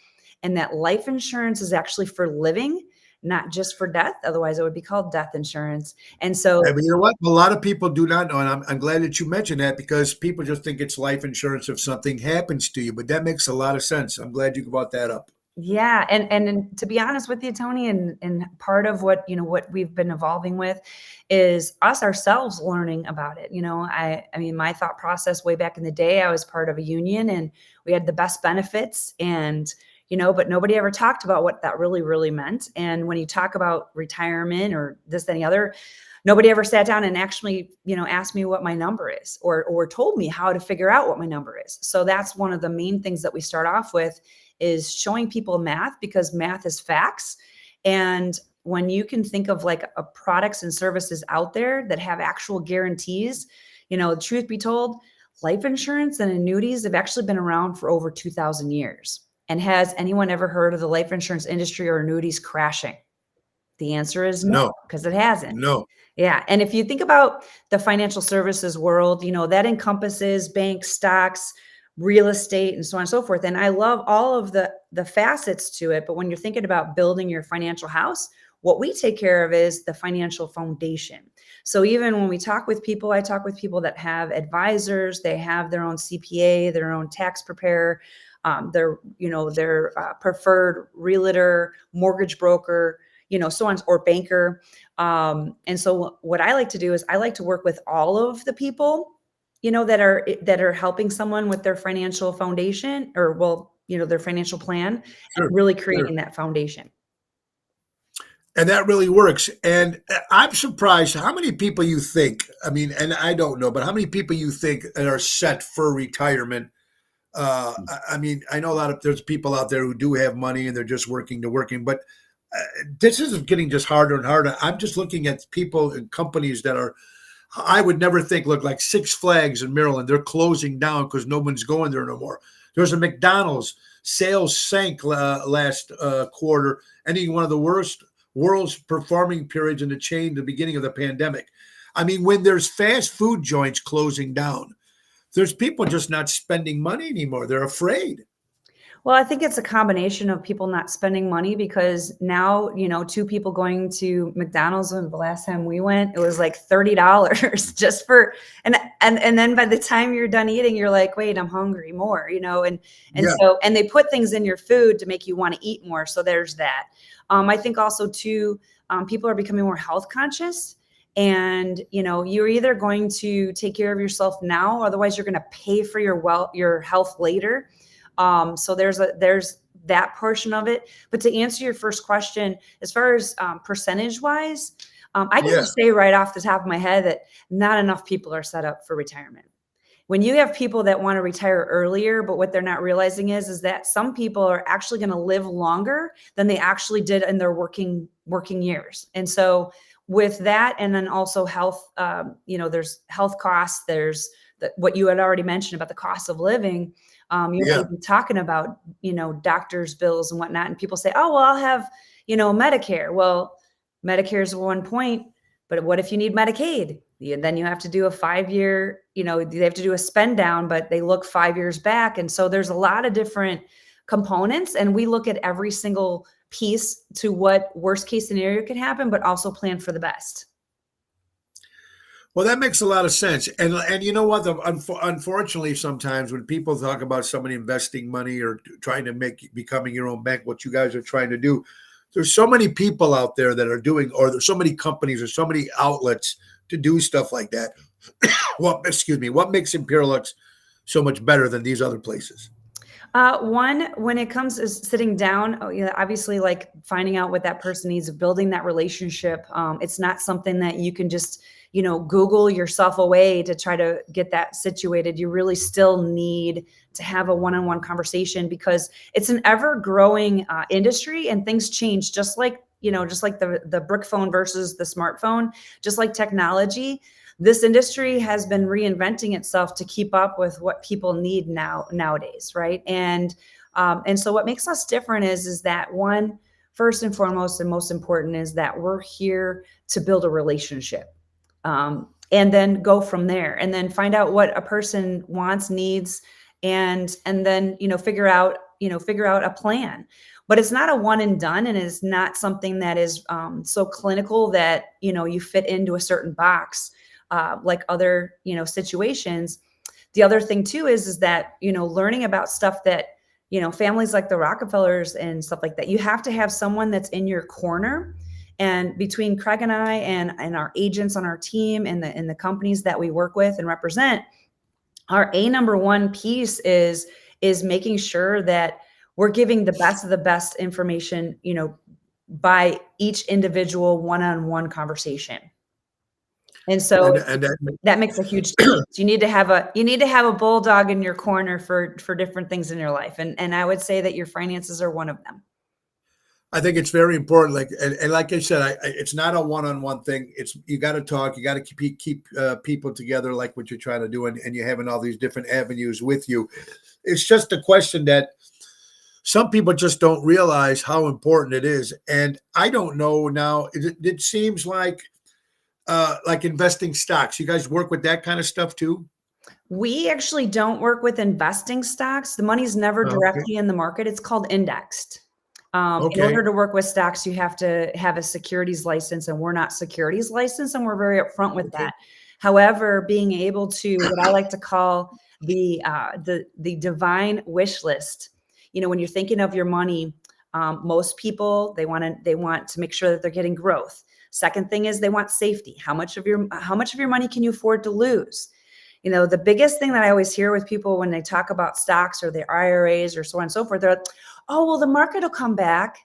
and that life insurance is actually for living, not just for death. Otherwise, it would be called death insurance. And so, I mean, you know what? A lot of people do not know, and I'm glad that you mentioned that, because people just think it's life insurance if something happens to you. But that makes a lot of sense. I'm glad you brought that up. Yeah, and to be honest with you, Tony, and part of what we've been evolving with is us ourselves learning about it. I mean, my thought process way back in the day, I was part of a union and we had the best benefits, and but nobody ever talked about what that really, really meant. And when you talk about retirement or this, then the other, nobody ever sat down and actually, asked me what my number is or told me how to figure out what my number is. So that's one of the main things that we start off with, is showing people math, because math is facts. And when you can think of like products and services out there that have actual guarantees, truth be told, life insurance and annuities have actually been around for over 2,000 years. And has anyone ever heard of the life insurance industry or annuities crashing? The answer is no, No, because it hasn't. no. Yeah. And if you think about the financial services world, that encompasses banks, stocks, real estate, and so on and so forth. And I love all of the facets to it. But when you're thinking about building your financial house, what we take care of is the financial foundation. So even when we talk with people, I talk with people that have advisors, they have their own CPA, their own tax preparer, their preferred realtor, mortgage broker, so on, or banker. And so what I like to do is I like to work with all of the people, that are helping someone with their financial foundation, or their financial plan, Sure, and really sure. creating that foundation. And that really works. And I'm surprised how many people you think, I mean, and I don't know, but how many people you think that are set for retirement? I mean, I know there's people out there who do have money and they're just working, but this is getting just harder and harder. I'm just looking at people and companies that I would never think, look, like Six Flags in Maryland, they're closing down because no one's going there no more. There's a McDonald's, sales sank last quarter, ending one of the world's performing periods in the chain, the beginning of the pandemic. I mean, when there's fast food joints closing down, there's people just not spending money anymore. They're afraid. Well, I think it's a combination of people not spending money, because now, two people going to McDonald's, when the last time we went, it was like $30 just for, and then by the time you're done eating, you're like, wait, I'm hungry more, and Yeah. so, and they put things in your food to make you want to eat more. So there's that. I think also too, people are becoming more health conscious, and, you're either going to take care of yourself now, otherwise you're going to pay for your health later. So there's that portion of it. But to answer your first question, as far as percentage wise, I can just say right off the top of my head that not enough people are set up for retirement. When you have people that want to retire earlier, but what they're not realizing is that some people are actually going to live longer than they actually did in their working years. And so with that, and then also health, there's health costs, there's what you had already mentioned about the cost of living. You'll be talking about, doctors' bills and whatnot. And people say, oh, well, I'll have, Medicare. Well, Medicare is one point, but what if you need Medicaid? Then you have to do a 5-year, they have to do a spend down, but they look 5 years back. And so there's a lot of different components, and we look at every single piece to what worst case scenario could happen, but also plan for the best. Well, that makes a lot of sense. And you know what? Unfortunately, sometimes when people talk about somebody investing money or trying to becoming your own bank, what you guys are trying to do, there's so many people out there that are doing, or there's so many companies or so many outlets to do stuff like that. What makes Imperialux so much better than these other places? One, when it comes to sitting down, obviously, like finding out what that person needs, building that relationship. It's not something that you can just, Google yourself away to try to get that situated. You really still need to have a one-on-one conversation, because it's an ever-growing industry, and things change, just like the brick phone versus the smartphone, just like technology. This industry has been reinventing itself to keep up with what people need nowadays, right? And so what makes us different is that, one, first and foremost and most important, is that we're here to build a relationship, and then go from there, and then find out what a person wants, needs, and then figure out a plan. But it's not a one and done, and it's not something that is so clinical that you fit into a certain box. Like other, situations. The other thing too is that, learning about stuff that, families like the Rockefellers and stuff like that, you have to have someone that's in your corner. And between Craig and I and our agents on our team and the companies that we work with and represent, our number one piece is making sure that we're giving the best of the best information, by each individual one-on-one conversation. And so that makes a huge difference. You need to have a bulldog in your corner for different things in your life. And I would say that your finances are one of them. I think it's very important. Like I said, it's not a one-on-one thing. You got to talk. You got to keep people together, like what you're trying to do, and you're having all these different avenues with you. It's just a question that some people just don't realize how important it is. And I don't know now. It seems like investing stocks. You guys work with that kind of stuff too? We actually don't work with investing stocks. The money's never Okay. directly in the market. It's called indexed. In Okay. order to work with stocks, you have to have a securities license, and we're not securities licensed, and we're very upfront with Okay. that. However, being able to what I like to call the divine wish list. When you're thinking of your money, most people they want to make sure that they're getting growth. Second thing is they want safety. How much of your money can you afford to lose? The biggest thing that I always hear with people when they talk about stocks or their IRAs or so on and so forth, they're like, oh, well, the market will come back.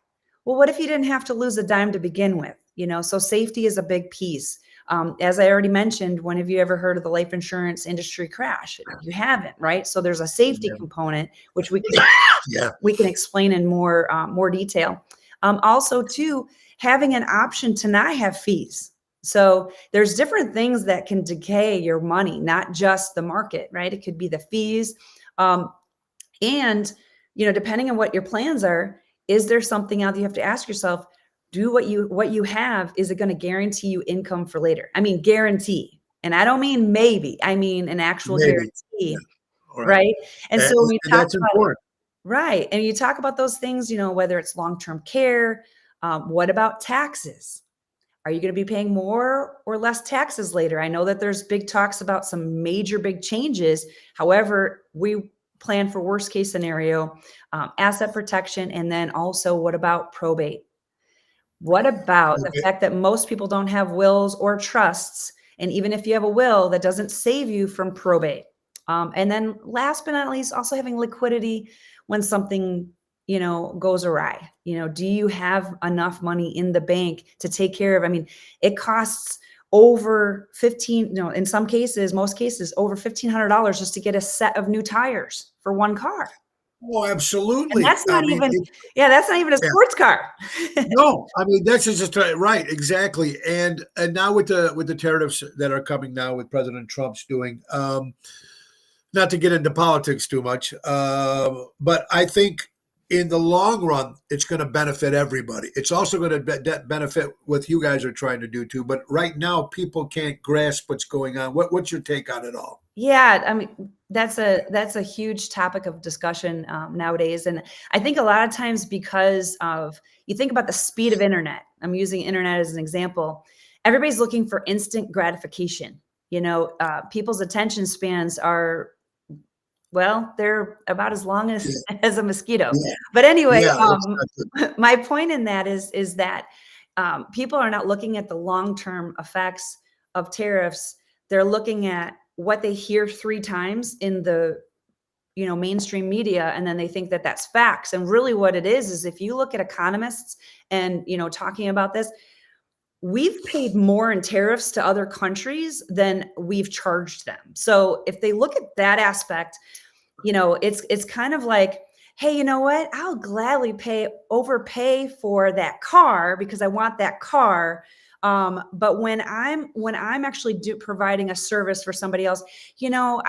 Well, what if you didn't have to lose a dime to begin with? So safety is a big piece. As I already mentioned, when have you ever heard of the life insurance industry crash? You haven't, right? So there's a safety component, which we can explain in more detail. Also, too, having an option to not have fees. So there's different things that can decay your money, not just the market, right? It could be the fees. And, depending on what your plans are, is there something out that you have to ask yourself, do what you have, is it going to guarantee you income for later? I mean, guarantee. And I don't mean maybe, I mean an actual guarantee, Yeah. right? And so when we talk that's about important. Right. And you talk about those things, whether it's long-term care, what about taxes? Are you going to be paying more or less taxes later? I know that there's big talks about some major big changes. However, we plan for worst case scenario, asset protection. And then also, what about probate? What about the fact that most people don't have wills or trusts? And even if you have a will, that doesn't save you from probate. And then last but not least, also having liquidity when something goes awry. Do you have enough money in the bank to take care of? I mean, it costs over in some cases, most cases, over $1,500 just to get a set of new tires for one car. Oh, absolutely. And that's not that's not even a sports car. No, I mean, that's just right. Exactly. And now with the tariffs that are coming now with President Trump's doing, not to get into politics too much, but I think in the long run, it's going to benefit everybody. It's also going to benefit what you guys are trying to do too. But right now, people can't grasp what's going on. What's your take on it all? Yeah, I mean, that's a huge topic of discussion nowadays. And I think a lot of times because of, you think about the speed of internet, I'm using internet as an example, everybody's looking for instant gratification. People's attention spans are, they're about as long as a mosquito. Yeah. But anyway, my point in that is that people are not looking at the long-term effects of tariffs. They're looking at what they hear 3 times in the mainstream media, and then they think that that's facts. And really what it is if you look at economists and talking about this, we've paid more in tariffs to other countries than we've charged them. So if they look at that aspect, it's kind of like, hey, you know what? I'll gladly overpay for that car because I want that car. But when I'm actually providing a service for somebody else, you don't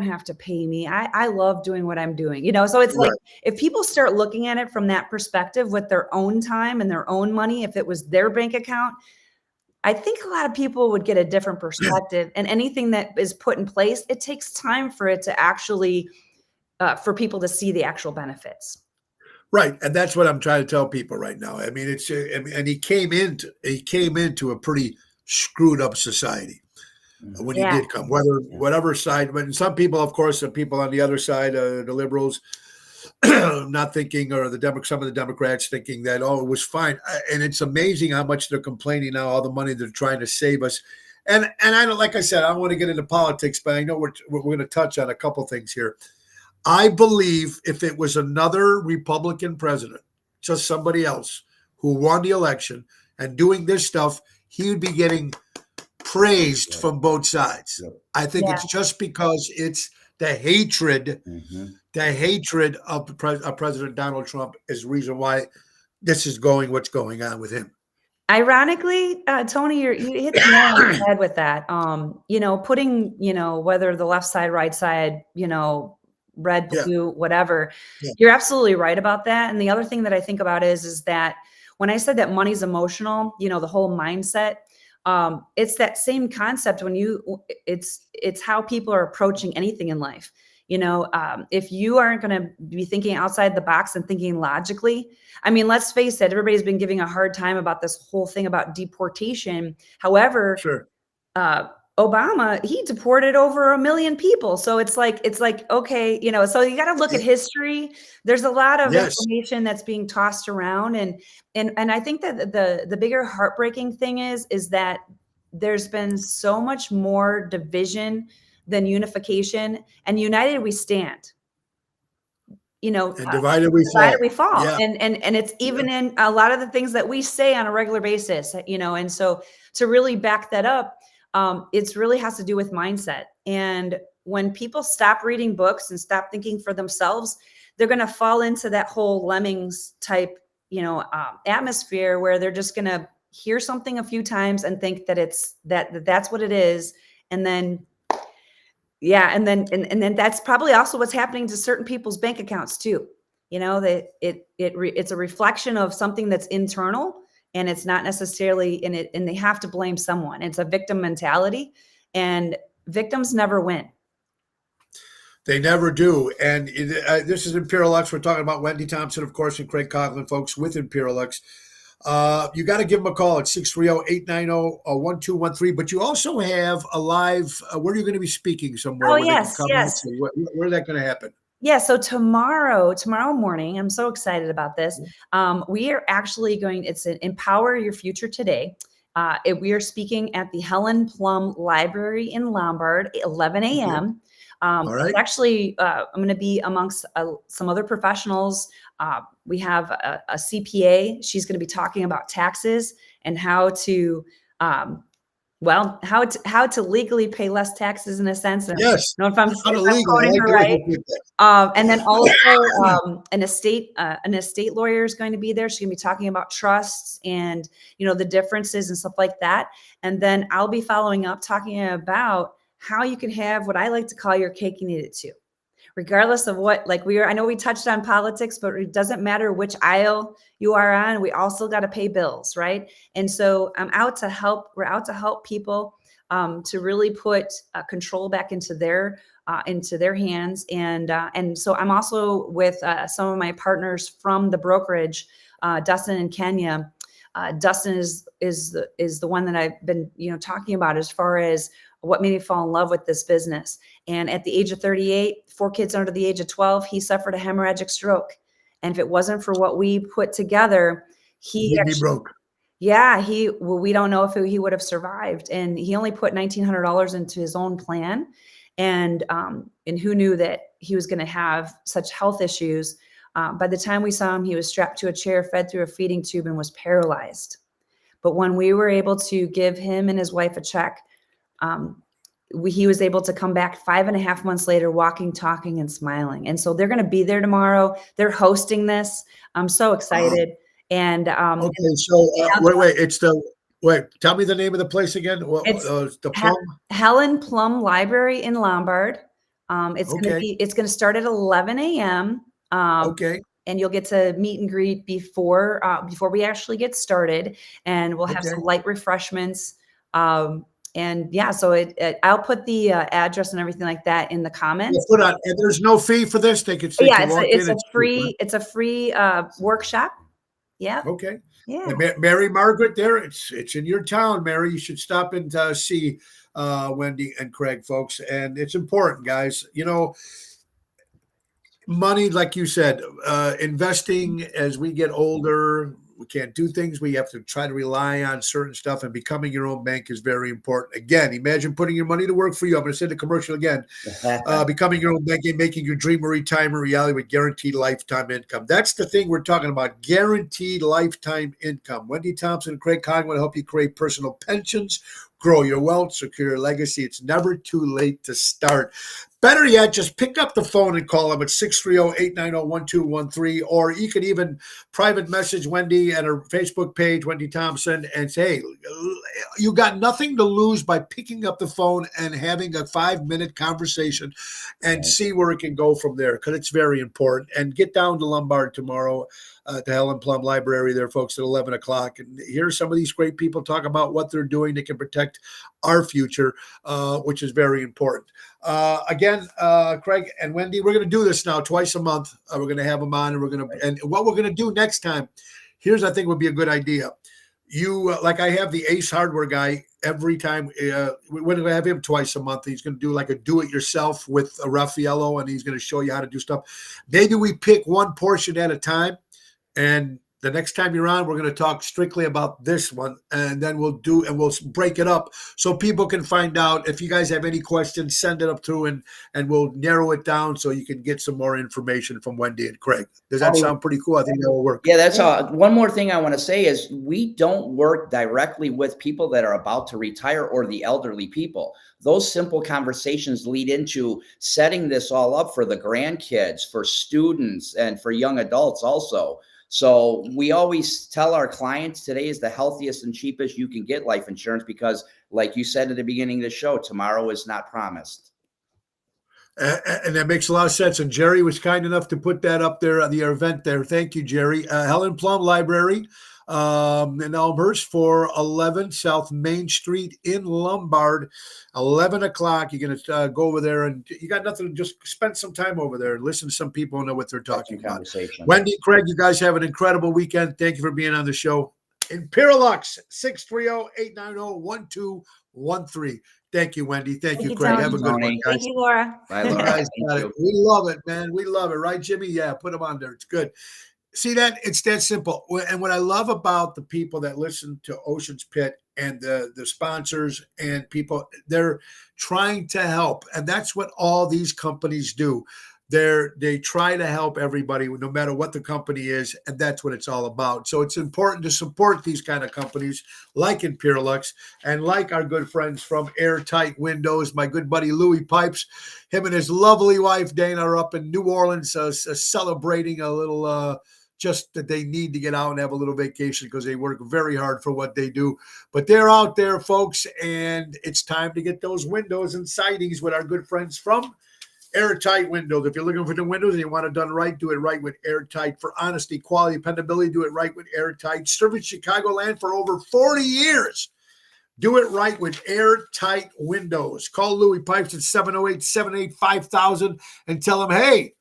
have to pay me. I love doing what I'm doing, so it's like, if people start looking at it from that perspective with their own time and their own money, if it was their bank account, I think a lot of people would get a different perspective. And anything that is put in place, it takes time for it to actually, for people to see the actual benefits. Right, and that's what I'm trying to tell people right now. I mean, and he came into a pretty screwed up society when he did come. Whatever side, but some people, of course, the people on the other side, the liberals, not thinking, or some of the Democrats thinking that it was fine. And it's amazing how much they're complaining now, all the money they're trying to save us. And I don't, like I said, I don't want to get into politics, but I know we're going to touch on a couple things here. I believe if it was another Republican president, just somebody else who won the election and doing this stuff, he would be getting praised from both sides. I think it's just because it's the hatred, of President Donald Trump is the reason why this is what's going on with him. Ironically, Tony, you hit the nail on the head with that. Putting, whether the left side, right side, red, Yeah. blue, whatever. Yeah. You're absolutely right about that. And the other thing that I think about is that when I said that money's emotional, the whole mindset, it's that same concept it's how people are approaching anything in life. If you aren't going to be thinking outside the box and thinking logically, I mean, let's face it, everybody's been giving a hard time about this whole thing about deportation. However, Sure. Obama, he deported over 1 million people. So it's like, okay, so you got to look at history. There's a lot of Yes. information that's being tossed around. And I think that the bigger heartbreaking thing is that there's been so much more division than unification, and united we stand. And divided we fall. Divided we fall. Yeah. And it's even in a lot of the things that we say on a regular basis, and so to really back that up, it's really has to do with mindset. And when people stop reading books and stop thinking for themselves, they're going to fall into that whole lemmings type, atmosphere where they're just going to hear something a few times and think that that's what it is. And then, and then that's probably also what's happening to certain people's bank accounts too. That it's a reflection of something that's internal, and it's not necessarily in it, and they have to blame someone. It's a victim mentality, and victims never win. They never do. And this is Imperial X. We're talking about Wendy Thompson, of course, and Craig Conklin, folks, with Imperial X. You got to give them a call at 630-890-1213. But you also have a live, where are you going to be speaking somewhere? Oh, where they can yes, come yes. in? Where is that going to happen? Yeah, so tomorrow morning, I'm so excited about this. We are actually it's an Empower Your Future Today. We are speaking at the Helen Plum Library in Lombard, 11 a.m. All right. It's actually, I'm going to be amongst some other professionals. We have a CPA. She's going to be talking about taxes and how to, how to legally pay less taxes in a sense. And Yes. I don't know if I'm quoting her right. And then also an estate lawyer is going to be there. She's going to be talking about trusts and, the differences and stuff like that. And then I'll be following up talking about how you can have what I like to call your cake and eat it too. Regardless of what, I know we touched on politics, but it doesn't matter which aisle you are on. We also got to pay bills, right? And so we're out to help people to really put control back into their hands. And so I'm also with some of my partners from the brokerage, Dustin and Kenya. Dustin is the one that I've been, talking about as far as what made me fall in love with this business. And at the age of 38, 4 kids under the age of 12, he suffered a hemorrhagic stroke. And if it wasn't for what we put together, he'd be broke. Yeah, we don't know if he would have survived. And he only put $1,900 into his own plan. And who knew that he was going to have such health issues? By the time we saw him, he was strapped to a chair, fed through a feeding tube, and was paralyzed. But when we were able to give him and his wife a check, he was able to come back 5.5 months later, walking, talking, and smiling. And so they're going to be there tomorrow. They're hosting this. I'm so excited. And okay, so tell me the name of the place again. It's the Plum? Helen Plum Library in Lombard. It's going to start at 11 a.m. Okay. And you'll get to meet and greet before we actually get started, and we'll have some light refreshments. And so I'll put the address and everything like that in the comments. And there's no fee for this. They could it's a free workshop. Yeah. Okay. Yeah. Mary Margaret there. It's in your town, Mary. You should stop and see Wendy and Craig, folks. And it's important, guys. Money, like you said, investing as we get older, we can't do things. We have to try to rely on certain stuff, and becoming your own bank is very important. Again, imagine putting your money to work for you. I'm going to say the commercial again. Becoming your own bank and making your dream or retirement reality with guaranteed lifetime income. That's the thing we're talking about, guaranteed lifetime income. Wendy Thompson and Craig Conklin help you create personal pensions, grow your wealth, secure your legacy. It's never too late to start. Better yet, just pick up the phone and call them at 630-890-1213, or you can even private message Wendy at her Facebook page, Wendy Thompson, and say, hey, you got nothing to lose by picking up the phone and having a 5-minute conversation and see where it can go from there, because it's very important. And get down to Lombard tomorrow, to Helen Plum Library there, folks, at 11 o'clock. And hear some of these great people talk about what they're doing that can protect our future, which is very important. Again, Craig and Wendy, we're going to do this now twice a month. We're going to have them on, and what we're going to do next time, here's, I think, would be a good idea. You, like I have the Ace Hardware guy every time. We're going to have him twice a month. He's going to do like a do-it-yourself with a Raffaello, and he's going to show you how to do stuff. Maybe we pick one portion at a time, and the next time you're on, we're going to talk strictly about this one, and then we'll break it up so people can find out. If you guys have any questions, send it up through, and we'll narrow it down so you can get some more information from Wendy and Craig. Does that sound pretty cool? I think that will work. Yeah, that's all. One more thing I want to say is we don't work directly with people that are about to retire or the elderly people. Those simple conversations lead into setting this all up for the grandkids, for students, and for young adults also. So we always tell our clients today is the healthiest and cheapest you can get life insurance, because like you said at the beginning of the show, tomorrow is not promised. And that makes a lot of sense. And Jerry was kind enough to put that up there on the event there. Thank you, Jerry. Helen Plum Library in Elmhurst, 411 South Main Street in Lombard, 11 o'clock. You're going to go over there, and you got nothing to just spend some time over there and listen to some people know what they're talking about. Wendy, Craig, you guys have an incredible weekend. Thank you for being on the show. Imperialux, 630-890-1213. Thank you, Wendy. Thank you, Craig. Tony. Have a good one, guys. Thank you, Laura. Bye, Laura. Guys, we love it, man. We love it, right, Jimmy? Yeah, put them on there. It's good. See that? It's that simple. And what I love about the people that listen to Ocean's Pit and the sponsors and people, they're trying to help. And that's what all these companies do. They try to help everybody, no matter what the company is, and that's what it's all about. So it's important to support these kind of companies like Imperialux and like our good friends from Airtight Windows. My good buddy Louis Pipes, him and his lovely wife Dana are up in New Orleans celebrating a little just that they need to get out and have a little vacation because they work very hard for what they do. But they're out there, folks, and it's time to get those windows and sidings with our good friends from Airtight Windows. If you're looking for the windows and you want it done right, do it right with Airtight. For honesty, quality, dependability, do it right with Airtight. Serving Chicagoland for over 40 years. Do it right with Airtight Windows. Call Louis Pipes at 708-785-5000 and tell him, hey,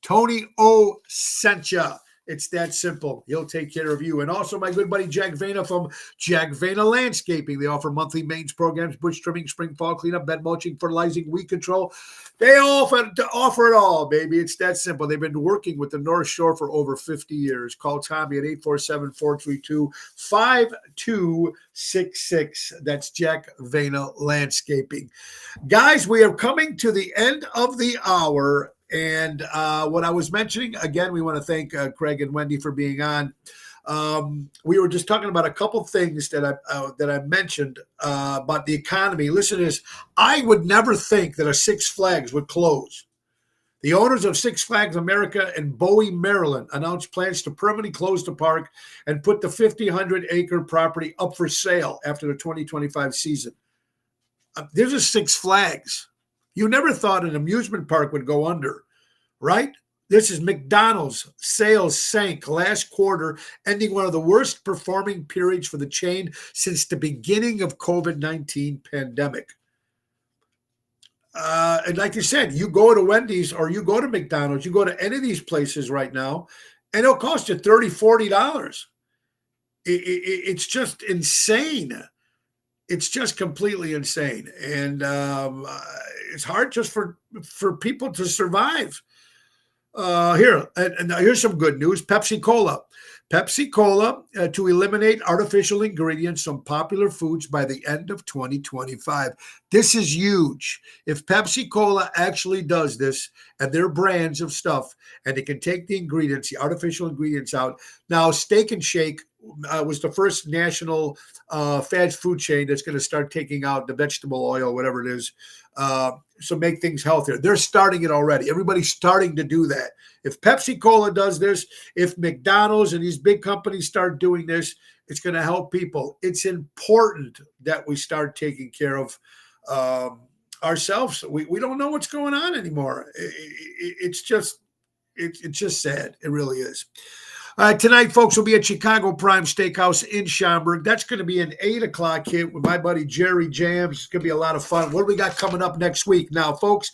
Tony O sent you. It's that simple. He'll take care of you. And also my good buddy Jack Vena from Jack Vena Landscaping. They offer monthly maintenance programs, bush trimming, spring, fall cleanup, bed mulching, fertilizing, weed control. They offer it all, baby. It's that simple. They've been working with the North Shore for over 50 years. Call Tommy at 847-432-5266. That's Jack Vena Landscaping. Guys, we are coming to the end of the hour. And what I was mentioning, again, we want to thank Craig and Wendy for being on. We were just talking about a couple things that I mentioned about the economy. Listen to this. I would never think that a Six Flags would close. The owners of Six Flags America in Bowie, Maryland, announced plans to permanently close the park and put the 1,500-acre property up for sale after the 2025 season. There's a Six Flags. You never thought an amusement park would go under, right? This is McDonald's. Sales sank last quarter, ending one of the worst performing periods for the chain since the beginning of COVID-19 pandemic. And like you said, you go to Wendy's or you go to McDonald's, you go to any of these places right now, and it'll cost you $30, $40. It's just insane. It's just completely insane. And it's hard just for people to survive. Here's some good news. Pepsi Cola to eliminate artificial ingredients from popular foods by the end of 2025. This is huge. If Pepsi Cola actually does this and their brands of stuff, and they can take the ingredients, the artificial ingredients out. Now, Steak and Shake was the first national fast food chain that's going to start taking out the vegetable oil, whatever it is, so make things healthier. They're starting it already. Everybody's starting to do that. If Pepsi Cola does this, if McDonald's and these big companies start doing this, it's going to help people. It's important that we start taking care of ourselves. We don't know what's going on anymore. It's just sad. It really is. Tonight, folks, will be at Chicago Prime Steakhouse in Schaumburg. That's going to be an 8 o'clock hit with my buddy Jerry Jams. It's going to be a lot of fun. What do we got coming up next week? Now, folks,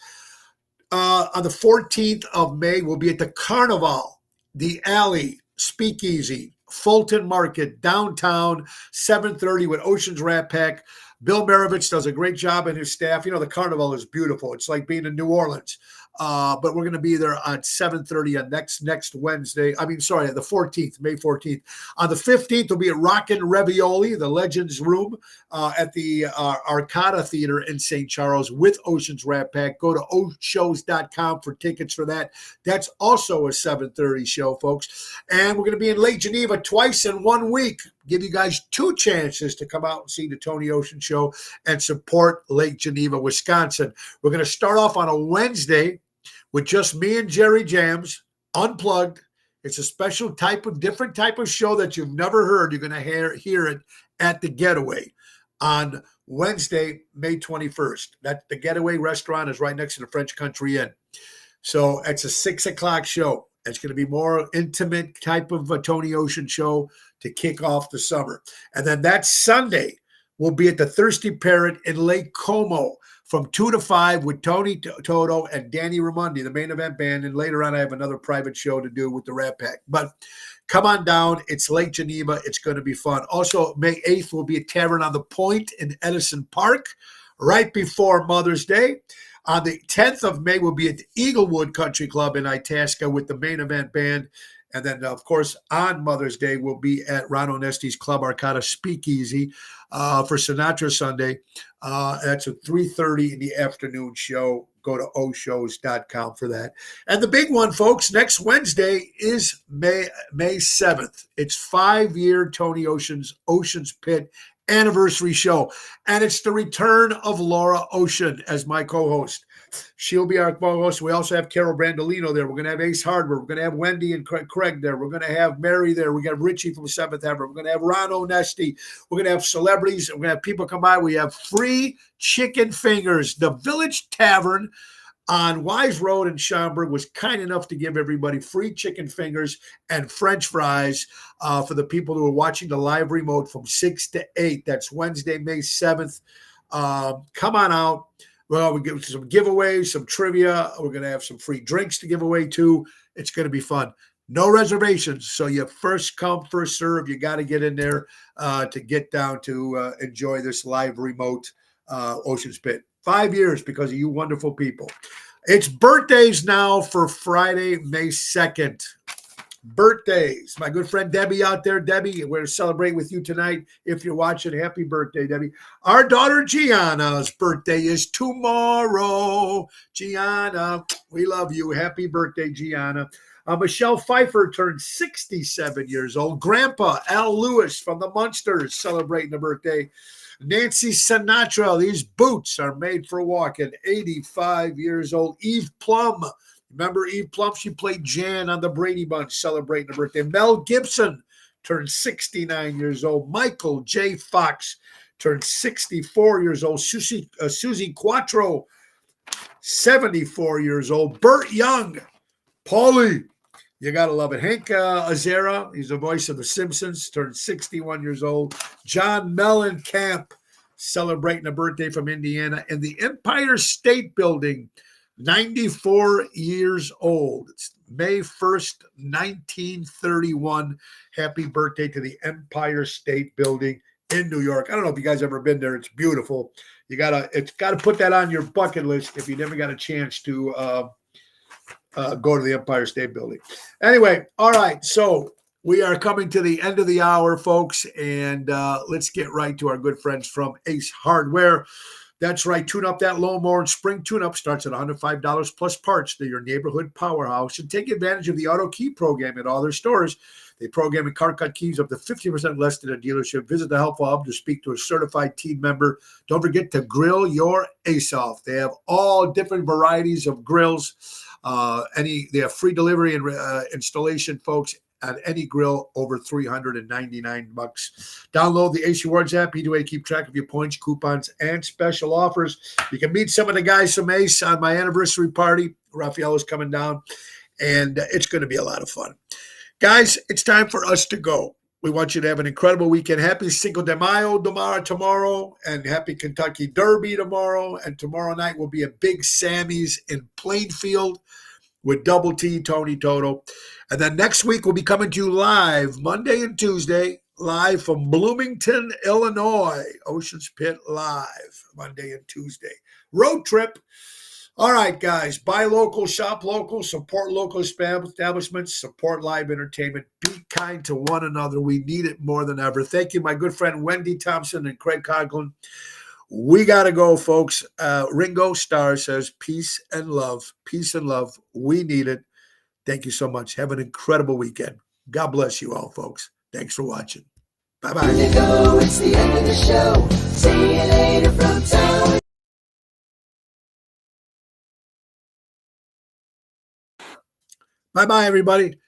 on the 14th of May, we'll be at the Carnival, the Alley, Speakeasy, Fulton Market, downtown, 7:30 with Ocean's Rat Pack. Bill Maravich does a great job and his staff. You know, the Carnival is beautiful. It's like being in New Orleans. But we're going to be there on 7:30 on next Wednesday. The 14th, May 14th. On the 15th, we'll be at Rockin' Ravioli, the Legends Room at the Arcada Theater in St. Charles with Ocean's Rat Pack. Go to oshows.com for tickets for that. That's also a 7:30 show, folks. And we're going to be in Lake Geneva twice in 1 week. Give you guys 2 chances to come out and see the Tony Ocean Show and support Lake Geneva, Wisconsin. We're going to start off on a Wednesday with just me and Jerry Jams, unplugged. It's a different type of show that you've never heard. You're going to hear it at The Getaway on Wednesday, May 21st. The Getaway restaurant is right next to the French Country Inn. So it's a 6 o'clock show. It's going to be more intimate type of a Tony Ocean show to kick off the summer. And then that Sunday, we'll be at the Thirsty Parrot in Lake Como from 2 to 5 with Tony Toto and Danny Ramundi, the main event band. And later on, I have another private show to do with the Rat Pack. But come on down. It's Lake Geneva. It's going to be fun. Also, May 8th, will be at Tavern on the Point in Edison Park right before Mother's Day. On the 10th of May, we'll be at the Eaglewood Country Club in Itasca with the main event band. And then, of course, on Mother's Day, we'll be at Ron Onesti's Club Arcada Speakeasy for Sinatra Sunday. That's a 3:30 in the afternoon show. Go to oshows.com for that. And the big one, folks, next Wednesday is May 7th. It's 5-year Tony Ocean's Pit anniversary show. And it's the return of Laura Ocean as my co-host. She'll be our co-host. We also have Carol Brandolino there. We're going to have Ace Hardware. We're going to have Wendy and Craig there. We're going to have Mary there. We got Richie from Seventh Heaven. We're going to have Ron Onesti. We're going to have celebrities. We're going to have people come by. We have free chicken fingers. The Village Tavern on Wise Road in Schaumburg was kind enough to give everybody free chicken fingers and French fries for the people who are watching the live remote from 6 to 8. That's Wednesday, May 7th. Come on out. Well, we give some giveaways, some trivia. We're going to have some free drinks to give away too. It's going to be fun. No reservations. So you first come, first serve. You got to get in there to get down to enjoy this live remote Ocean's Pit. 5 years because of you wonderful people. It's birthdays now for Friday, May 2nd. Birthdays. My good friend Debbie out there. Debbie, we're going to celebrate with you tonight. If you're watching, happy birthday, Debbie. Our daughter Gianna's birthday is tomorrow. Gianna, we love you. Happy birthday, Gianna. Michelle Pfeiffer turned 67 years old. Grandpa Al Lewis from the Munsters celebrating a birthday. Nancy Sinatra, these boots are made for walking, 85 years old. Eve Plum, remember Eve Plum? She played Jan on the Brady Bunch, celebrating her birthday. Mel Gibson turned 69 years old. Michael J. Fox turned 64 years old. Susie Quattro, 74 years old. Burt Young, Paulie, you got to love it. Hank Azaria, he's the voice of The Simpsons, turned 61 years old. John Mellencamp, celebrating a birthday from Indiana. And the Empire State Building, 94 years old. It's May 1st, 1931. Happy birthday to the Empire State Building in New York. I don't know if you guys ever been there. It's beautiful. It's got to put that on your bucket list if you never got a chance to go to the Empire State Building. Anyway, all right. So we are coming to the end of the hour, folks, and let's get right to our good friends from Ace Hardware. That's right. Tune up that lawnmower, and spring tune-up starts at $105 plus parts. They're your neighborhood powerhouse. And take advantage of the Auto Key program at all their stores. They program and car cut keys up to 50% less than a dealership. Visit the helpful hub to speak to a certified team member. Don't forget to grill your ace off. They have all different varieties of grills. They have free delivery and installation, folks, at any grill over $399. Download the AC Awards app. Either way to keep track of your points, coupons, and special offers. You can meet some of the guys from Ace on my anniversary party. Raphael is coming down, and it's going to be a lot of fun. Guys, it's time for us to go. We want you to have an incredible weekend. Happy Cinco de Mayo tomorrow, and happy Kentucky Derby tomorrow. And tomorrow night will be a big Sammy's in Plainfield with Double T, Tony Toto. And then next week we'll be coming to you live Monday and Tuesday, live from Bloomington, Illinois. Oceans Pit live Monday and Tuesday. Road trip. All right, guys, buy local, shop local, support local establishments, support live entertainment. Be kind to one another. We need it more than ever. Thank you, my good friend Wendy Thompson and Craig Conklin. We got to go, folks. Ringo Starr says, peace and love. Peace and love. We need it. Thank you so much. Have an incredible weekend. God bless you all, folks. Thanks for watching. Bye-bye. It's the end of the show. See you later from town. Bye-bye, everybody.